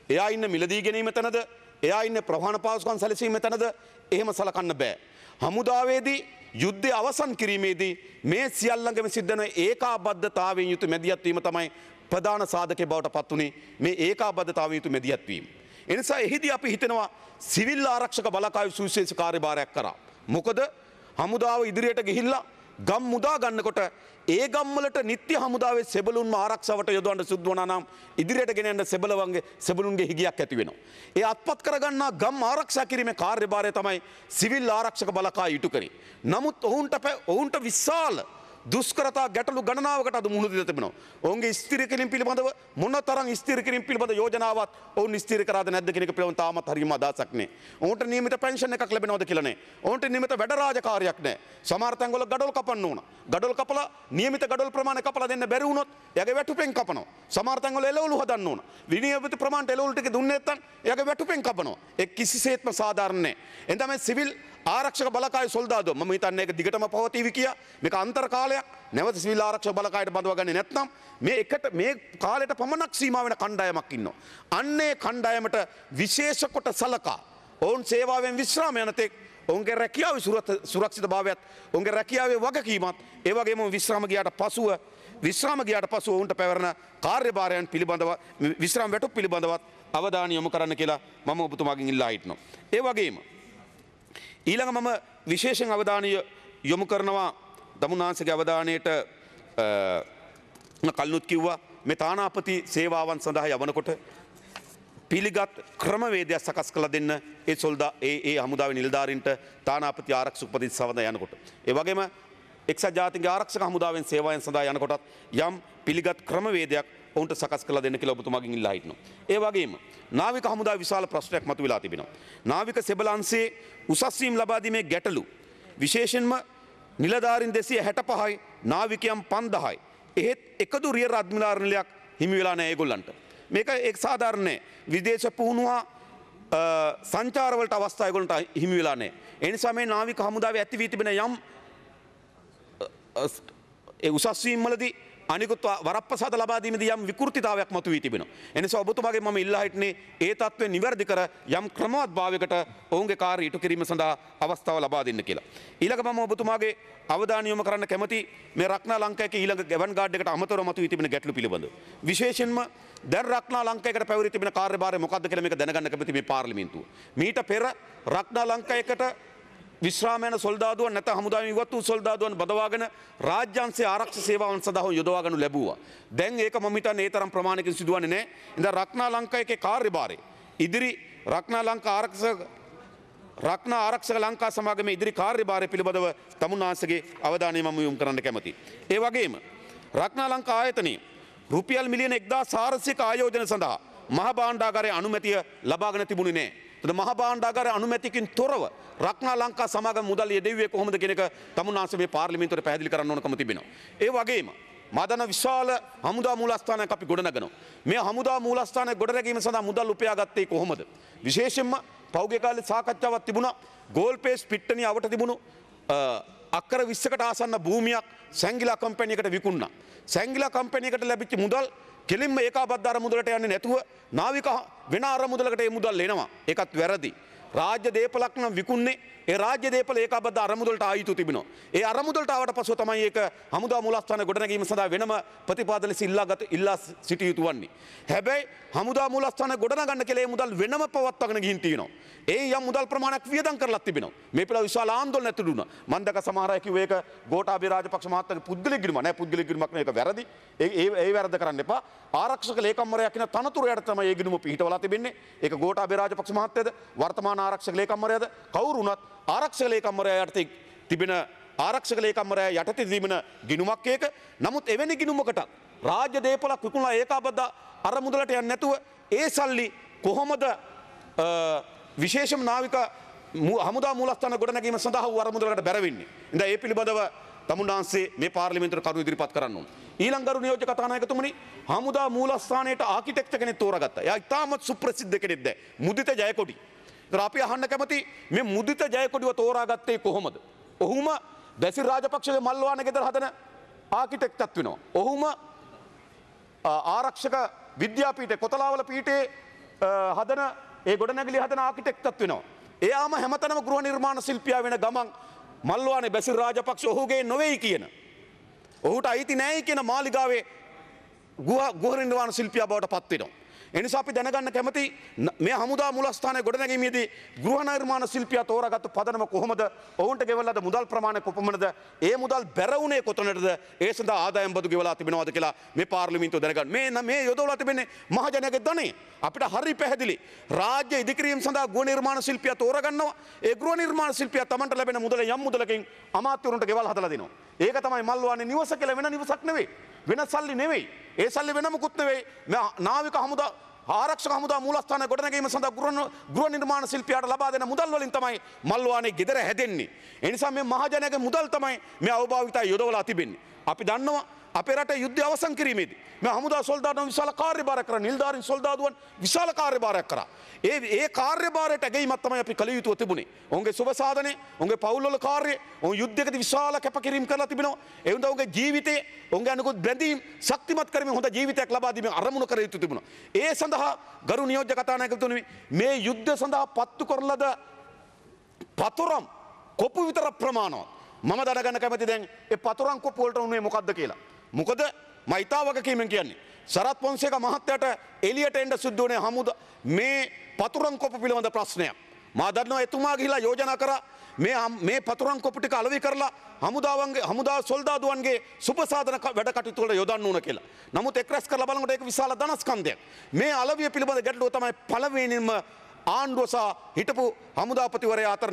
එයා ඉන්නේ මිලදී ගැනීම තැනද එයා ඉන්නේ ප්‍රවාහන පාසුකම් සැලසීම තැනද එහෙම සලකන්න බෑ. හමුදාවේදී යුද්ධය අවසන් කිරීමේදී මේ සියල්ලංගම සිද්ධ වෙන ඒකාබද්ධතාවයෙන් යුතු මැදිහත් වීම තමයි ප්‍රධාන සාධකයේ බවට පත් උනේ මේ ඒකාබද්ධතාවයෙන් යුතු මැදිහත් වීම. ඒ නිසා එහිදී අපි හිතනවා සිවිල් ආරක්ෂක බලකාය සුවිශේෂ කාර්යභාරයක් කරා. මොකද හමුදාව ඉදිරියට ගිහිල්ලා ගම් මුදා ගන්නකොට ඒ ගම්වලට නිත්‍ය හමුදාවේ සෙබළුන්ම ආරක්ෂාවට යොදවන්න සුද්ධ වුණා නම් ඉදිරියට ගෙන යන සෙබළුන්ගේ හිගියක් ඇති වෙනවා. ඒ අත්පත් කරගන්නා ගම් ආරක්ෂා කිරීමේ කාර්යභාරය තමයි සිවිල් ආරක්ෂක බලකාය ඉටු කරේ. නමුත් ඔවුන්ට විශාල දුෂ්කරතා ගැටලු ගණනාවකට අද මුහුණ දෙලා තිබෙනවා. ඔවුන්ගේ ස්ථිර කිරීම පිළිබඳව මොනතරම් ස්ථිර කිරීම පිළිබඳ යෝජනාවක් ඔවුන් ස්ථිර කරාද නැද්ද කියන එක පිළිබඳව තාමත් හරියම අදහසක් නැහැ. ඔවුන්ට නියමිත පෙන්ෂන් එකක් ලැබෙනවද කියලා නැහැ. ඔවුන්ට නියමිත වැඩ රාජකාරියක් නැහැ. සමහර තැන්වල ගඩොල් කපන්න ඕන. ගඩොල් කපලා නියමිත ගඩොල් ප්‍රමාණය කපලා දෙන්න බැරි වුණොත් එයාගේ වැටුපෙන් කපනවා. සමහර තැන්වල එළවලු හදන්න ඕන. විනියමිත ප්‍රමාණයට එළවලු ටික දුන්නේ නැත්නම් එයාගේ වැටුපෙන් කපනවා. ඒ කිසිසේත්ම සාධාරණ නැහැ. එතන මේ සිවිල් ආරක්ෂක බලකාය සොල්දාදුව මම හිතන්නේ ඒක දිගටම පවතීවි කියා. මේක අන්තර් කාලයක්. නැවත සිවිල් ආරක්ෂක බලකායට බඳවාගන්නේ නැත්නම් මේ කාලයට පමණක් සීමා වෙන කණ්ඩායමක් ඉන්නවා. අන්නේ කණ්ඩායමට විශේෂ කොට සලකා ඔවුන් සේවාවෙන් විශ්‍රාම යන තෙක් ඔවුන්ගේ රැකියාවේ සුරක්ෂිතභාවයත් ඔවුන්ගේ රැකියාවේ වගකීමත් ඒ වගේම විශ්‍රාම ගියාට පසුව ඔවුන්ට පැවරෙන කාර්යභාරයන් පිළිබඳව විශ්‍රාම වැටුප් පිළිබඳවත් අවධානය යොමු කරන්න කියලා මම ඔබතුමාගෙන් ඉල්ලා හිටිනවා. ඒ වගේම ඊළඟ මම විශේෂයෙන් අවධානය යොමු කරනවා දමුණාන්සේගේ අවධානයට කල්නුත් කිව්වා මේ තානාපති සේවාවන් සඳහා යවනකොට පිළිගත් ක්‍රමවේදයක් සකස් කළ දෙන්න ඒ සොල්දා ඒ හමුදාවේ නිලධාරීන්ට තානාපති ආරක්ෂක උපදෙස් සවඳ යනකොට. ඒ වගේම එක්සත් ජාතීන්ගේ ආරක්ෂක හමුදාවෙන් සේවාවෙන් සඳහා යනකොටත් යම් පිළිගත් ක්‍රමවේදයක් ඔවුන්ට සකස් කළ දෙන්න කියලා ඔබතුමාගෙන් ඉල්ලා හිටිනවා. ඒ වගේම නාවික හමුදාවේ විශාල ප්‍රශ්නයක් මතුවලා තිබෙනවා. නාවික සෙබළ අංශයේ උසස් වීම් ලබා දීමේ ගැටලු විශේෂයෙන්ම නිලධාරීන් 265යි නාවිකයන් 5000යි. එහෙත් එකදු රියර් අඩ්මිරාල්නිලයක් හිමි වෙලා නැහැ ඒගොල්ලන්ට. මේක එක් සාධාරණ නැහැ. විදේශ පුහුණුව සංචාරවලට අවස්ථා ඒගොල්ලන්ට හිමි වෙලා නැහැ. ඒ නිසා මේ නාවික හමුදාවේ ඇති වී තිබෙන යම් උසස් වීම් වලදී අනිකුත් වරප්‍රසාද ලබා දීමේදී යම් විකෘතිතාවයක් මතුවී තිබෙනවා. ඒ නිසා ඔබතුමාගෙන් මම ඉල්ලා හිටිනේ ඒ තත්ත්වය නිවැරදි කර යම් ක්‍රමවත් භාවයකට ඔවුන්ගේ කාර්ය ඉටු කිරීම සඳහා අවස්ථාව ලබා දෙන්න කියලා. ඊළඟ මම ඔබතුමාගේ අවධානය යොමු කරන්න කැමති මේ රක්නා ලංකාවේ ඊළඟ ගැවන් ගාඩ් එකට අමතරව මතුවී තිබෙන ගැටලු පිළිබඳව. විශේෂයෙන්ම දැන් රක්නා ලංකාවේකට පැවරී තිබෙන කාර්යභාරය මොකක්ද කියලා මේක දැනගන්න කැමති මේ පාර්ලිමේන්තුව. මීට පෙර රක්නා ලංකාවේකට විශ්‍රාම යන සොල්දාදුවන් නැත්නම් හමුදාවෙන් ඉවත් වූ සොල්දාදුවන් බදවාගෙන රාජ්‍යාංශයේ ආරක්ෂක සේවාවන් සඳහා යොදවා ගන්නු ලැබුවා. දැන් ඒක මම හිතන්නේ ඒ තරම් ප්‍රමාණයකින් සිදුවන්නේ නැහැ. ඉතින් රක්නා ලංකාවේ කාර්යභාරය ඉදිරි රක්නා ආරක්ෂක ලංකා සමාගමේ ඉදිරි කාර්යභාරය පිළිබඳව තමුන්නාන්සේගේ අවධානය මම යොමු කරන්න කැමතියි. ඒ වගේම රක්නා ලංකා ආයතනයේ රුපියල් මිලියන 1400ක ආයෝජන සඳහා මහ භාණ්ඩාගාරයේ අනුමැතිය ලබාගෙන තිබුණේ නැහැ. මහ භාණ්ඩාගාර අනුමැතියකින් තොරව රක්නා ලංකා සමාගම මුදල් යෙදුවේ කොහොමද කියන එක තමුන්නාන්සේ මේ පාර්ලිමේන්තුවට පැහැදිලි කරන්න ඕනකම තිබෙනවා. ඒ වගේම මාදන විශාල හමුදා මූලස්ථානයක් අපි ගොඩනගනවා. මේ හමුදා මූලස්ථානය ගොඩනැගීම සඳහා මුදල් උපයා ගත්තේ කොහොමද? විශේෂයෙන්ම පෞගේ කාලේ සාකච්ඡාවක් තිබුණා. ගෝල්පේස් පිට්ටනිය අවට තිබුණු අක්කර 20කට ආසන්න භූමියක් සැංගිලා කම්පැනියකට විකුණුණා. සැංගිලා කම්පැනියකට ලැබිච්ච මුදල් කෙලින්ම ඒකාබද්ධ අරමුදලට යන්නේ නැතුව නාවික වෙන අරමුදලකට ඒ මුදල් එනවා. ඒකත් වැරදි. රාජ්‍ය දේපලක් නම් විකුණන්නේ ඒ රාජ්‍ය දේපල ඒකාබද්ධ අරමුදලට ආයුතු තිබෙනවා. ඒ අරමුදලට ආවට පසුව තමයි ඒක හමුදා මූලස්ථාන ගොඩනැගීම සඳහා වෙනම ප්‍රතිපාදන ඉල්ලා සිටිය යුතු වන්නේ. හැබැයි හමුදා මූලස්ථාන ගොඩනගන්න කියලා ඒ මුදල් වෙනම පවත්වාගෙන ගිහින් තියෙනවා. ඒ යම් මුදල් ප්‍රමාණයක් වියදම් කරලා තිබෙනවා. මේ පිළිබඳව විශාල ආందోලන ඇති වුණා. මම දැක සමහර අය කිව්ව ඒක ගෝඨාභය රාජපක්ෂ මහත්තයාගේ පුද්ගලික ගිණුම නෑ. පුද්ගලික ගිණුමක් නෙවෙයි. ඒක වැරදි. ඒ වැරද්ද කරන්න එපා. ආරක්ෂක ලේකම්වරයා කියන තනතුර යට තමයි ඒ ගිණුම පිහිටවලා තිබෙන්නේ. ඒක ගෝඨාභය රාජපක්ෂ මහත්තයාද වර්තමාන ආරක්ෂක ලේකම්වරයාද කවුරු වුණත් ආරක්ෂක ලේකම්වරයා යටතේ තිබෙන ආරක්ෂක ලේකම්වරයා යටතේ තිබෙන ගිණුමක් ඒක. නමුත් එවැනි ගිණුමකට රාජ්‍ය දේපලක් විකුණලා ඒකාබද්ධ අරමුදලට යන්නේ නැතුව ඒ සල්ලි කොහොමද විශේෂම නාවික හමුදා මූලස්ථාන ගොඩනැගීම සඳහා වූ අරමුදලකට බැරවෙන්නේ. ඉතින් ඒ පිළිබඳව තමුන්නාන්සේ මේ පාර්ලිමේන්තුවට කරුණු ඉදිරිපත් කරන්න ඕන. ඊළඟ ගරු නියෝජ්‍ය කතානායකතුමනි හමුදා මූලස්ථානයේට ආකිටෙක්චර් කෙනෙක් තෝරාගත්තා. එයා ඉතාමත් සුප්‍රසිද්ධ කෙනෙක් දැන්. මුදිත ජයකොඩි. ඒතර අපි අහන්න කැමති මේ මුදිත ජයකොඩිව තෝරාගත්තේ කොහොමද? ඔහුම බැසිල් රාජපක්ෂගේ මල්වාන ගෙදර හදන ආකිටෙක්ට්වත් වෙනවා. ඔහුම ආරක්ෂක විද්‍යාපීඨයේ කොතලාවල පීඨයේ හදන ඒ ගොඩනැගිලි හදන ආකිටෙක්ට්වත් වෙනවා. එයාම හැමතැනම ගෘහ නිර්මාණ ශිල්පියා වෙන ගමන් මල්වානේ බැසිල් රාජපක්ෂ ඔහුගේ නොවේයි කියන ඔහුට අයිති නැහැ කියන මාලිගාවේ ගෘහ නිර්මාණ ශිල්පියා බවට පත් වෙනවා. එනිසා අපි දැනගන්න කැමති මේ හමුදා මූලස්ථානයේ ගොඩනැගීමේදී ගෘහ නිර්මාණ ශිල්පියා තෝරාගත්තු පදනම කොහොමද? ඔවුන්ට ගෙවලාද මුදල් ප්‍රමාණය කොපමණද? ඒ මුදල් බැරවුනේ කොතනටද? ඒ සඳහා ආදායම් බදු ගෙවලා තිබෙනවද කියලා මේ පාර්ලිමේන්තුව දැනගන්න. මේ යොදවලා තිබෙන්නේ මහජනයාගේ ධනය. අපිට හරි පැහැදිලි. රාජ්‍ය ඉදිකිරීම සඳහා ගෘහ නිර්මාණ ශිල්පියා තෝරාගන්නවා. ඒ ගෘහ නිර්මාණ ශිල්පියා Tamanට ලැබෙන මුදලෙන් යම් මුදලකින් අමාත්‍යවරුන්ට ගෙවල් හදලා දෙනවා. ඒක තමයි මල්වානේ නිවස කියලා. වෙන නිවසක් නෙවෙයි. වෙන සල්ලි නෙවෙයි. ඒ සල්ලි වෙන මොකුත් නෙවෙයි. නාවික හමුදා ආරක්ෂක හමුදා මූලස්ථාන ගොඩනැගීම සඳහා ගෘහ නිර්මාණ ශිල්පියාට ලබා දෙන මුදල් වලින් තමයි මල්වානේ ගෙදර හැදෙන්නේ. ඒ නිසා මේ මහජනයාගේ මුදල් තමයි මේ අවභාවිතය යොදවලා තිබෙන්නේ. අපි දන්නවා අපේ රටේ යුද්ධය අවසන් කිරීමේදී මේ හමුදා සොල්දාදුන් විශාල කාර්යභාරයක් කරා. නිලධාරීන් සොල්දාදුන් විශාල කාර්යභාරයක් කරා. ඒ කාර්යභාරයට ඇගීමක් තමයි අපි කළ යුතුව තිබුණේ. ඔවුන්ගේ සුබ සාධනේ, ඔවුන්ගේ පවුල්වල කාර්යය, ඔවුන් යුද්ධයකදී විශාල කැපකිරීම කරලා තිබෙනවා. ඒ වුණා ඔවුන්ගේ ජීවිතේ, ඔවුන්ගේ අනුකූල බැඳීම් ශක්තිමත් කරමින් හොඳ ජීවිතයක් ලබා දීමේ අරමුණු කර යුතු තිබුණා. ඒ සඳහා ගරු නියෝජ්‍ය කතානායකතුමනි මේ යුද්ධ සඳහා පත්තු කරලද පතුරම් කොපු විතර ප්‍රමාණවත් මම දැනගන්න කැමති දැන් ඒ පතුරම් කොපු වලට උනේ මොකද්ද කියලා. මොකද මයිතා වගකීමෙන් කියන්නේ සරත් පොන්සේක මහත්තයාට එළියට එන්න සිද්ධ වුණේ මේ පතුරම් කොපු පිළිබඳ ප්‍රශ්නයක්. මා දන්නවා එතුමා ගිහිලා යෝජනා කරා මේ පතුරන් කොපු ටික අලෙවි කරලා හමුදා සොල්දාදුවන්ගේ සුපසාධන වැඩ කටයුතු වල යොදන්න ඕන කියලා. නමුත් එක් රැස් කරලා බලනකොට ඒක විශාල ධනස්කන්ධයක්. මේ අලවිය පිළිබඳ ගැටලුව තමයි පළවෙනිම ආණ්ඩුව සහ හිටපු හමුදාපතිවරයා අතර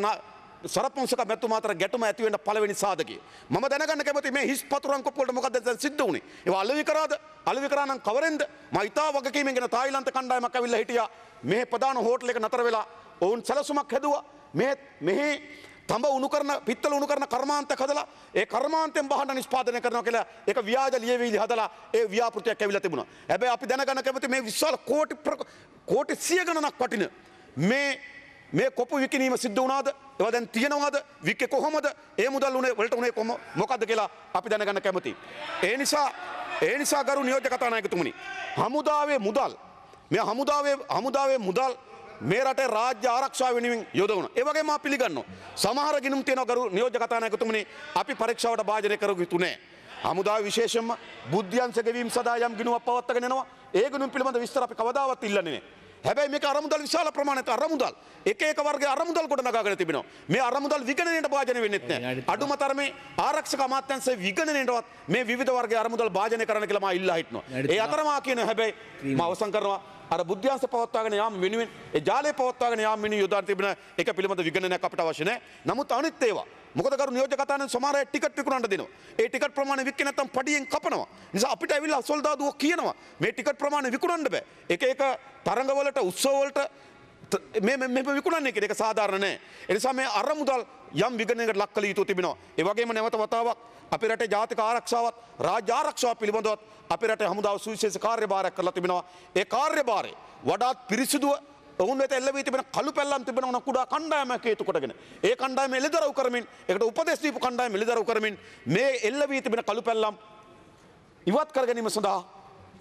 සරපොන්සක මැතිතුමා අතර ගැටුම ඇති වෙන්න පළවෙනි සාධකය. මම දැනගන්න කැමති මේ හිස් පතුරන් කොපු වලට මොකද්ද දැන් සිද්ධ වුනේ? ඒවා අලෙවි කරාද? අලෙවි කරා නම් කවරෙන්ද? මම ඉතා වගකීමෙන් ගෙන තායිලන්ත කණ්ඩායමක් ඇවිල්ලා හිටියා. මේ ප්‍රධාන හෝටල් එක නතර වෙලා ඔවුන් සැලසුමක් හැදුවා. මෙහි තඹ උණු කරන පිත්තල උණු කරන කර්මාන්තයක් හදලා ඒ කර්මාන්තයෙන් බහන්න නිෂ්පාදනය කරනවා කියලා ඒක ව්‍යාජ ලියවිලි හදලා ඒ ව්‍යාපෘතියක් ඇවිල්ලා තිබුණා. හැබැයි අපි දැනගන්න කැමති මේ විශාල කෝටි 100 ගණනක් වටින මේ කොපු විකිනීම සිද්ධ වුණාද? ඒවා දැන් තියෙනවද? වික්කේ කොහොමද? ඒ මුදල් උනේ වලට උනේ මොකද්ද කියලා අපි දැනගන්න කැමතියි. ඒ නිසා ගරු නියෝජ්‍ය කතානායකතුමනි, හමුදාවේ මුදල් මේ රටේ රාජ්‍ය ආරක්ෂාව වෙනුවෙන් යොදවන. ඒ වගේම මා පිළිගන්නවා. සමහර ගිණුම් තියෙනවා ගරු නියෝජ්‍ය කතානායකතුමනි, අපි පරීක්ෂාවට භාජනය කර යුතු නැහැ. හමුදාව විශේෂයෙන්ම බුද්ධ්‍යංශ ගෙවීම සඳහා යම් ගිණුමක් පවත්වාගෙන යනවා. ඒ ගිණුම් පිළිබඳ විස්තර අපි කවදාවත් ඉල්ලන්නේ නැහැ. හැබැයි මේක අරමුදල් විශාල ප්‍රමාණයට අරමුදල් එක වර්ගයේ අරමුදල් කොට නගාගෙන තිබෙනවා. මේ අරමුදල් විගණනයට භාජනය වෙන්නේ නැහැ. අඩුම තරමේ ආරක්ෂක අමාත්‍යාංශයේ විගණනයටවත් මේ විවිධ වර්ගයේ අරමුදල් භාජනය කරන්න කියලා මා ඉල්ලා හිටනවා. ඒ අතරමා කියන හැබැයි මා අවසන් කරනවා අර බුද්ධ්‍යංශ පවත්වාගෙන යාම වෙනුවෙන් ඒ ජාලය පවත්වාගෙන යාම වෙනුවෙන් යොදා තිබෙන එක පිළිබඳ විගණනයක් අපිට අවශ්‍ය නැහැ. නමුත් අනිත් ඒවා මොකද කරු නියෝජ්‍ය කතානායක සමහර අය ටිකට් විකුණන්න දෙනවා. ඒ ටිකට් ප්‍රමාණය වික්කේ නැත්නම් පඩියෙන් කපනවා. නිසා අපිට ඇවිල්ලා සොල්දාදුවෝ කියනවා මේ ටිකට් ප්‍රමාණය විකුණන්න බෑ. එක තරඟවලට උත්සව වලට මේ විකුණන්නේ කියන එක සාධාරණ නෑ. ඒ නිසා මේ අරමුදල් යම් විගණනයකට ලක් කළ යුතු තිබෙනවා. ඒ වගේම නැවත වතාවක් අපේ රටේ ජාතික ආරක්ෂාවත් රාජ්‍ය ආරක්ෂාව පිළිබඳවත් අපේ රටේ හමුදාව සුවිශේෂ කාර්යභාරයක් කරලා තිබෙනවා. ඒ කාර්යභාරය වඩාත් පිරිසිදුව ඔවුන් වෙත එල්ල වී තිබෙන කළු පැල්ලම් තිබෙන කුඩා කණ්ඩායමක් හේතු කොටගෙන ඒ කණ්ඩායම එළිදරව් කරමින් ඒකට උපදෙස් දීපු කණ්ඩායම එළිදරව් කරමින් මේ එල්ල වී තිබෙන කළු පැල්ලම් ඉවත් කර ගැනීම සඳහා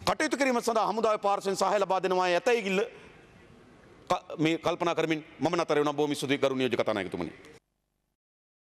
කටයුතු කිරීම සඳහා හමුදාවේ පාර්ශ්වයෙන් සහාය ලබා දෙනවා ඇතැයි මේ කල්පනා කරමින් මම නතර වෙනවා. බොහොම ස්තුතියි ගරු නියෝජ්‍ය කතානායකතුමනි.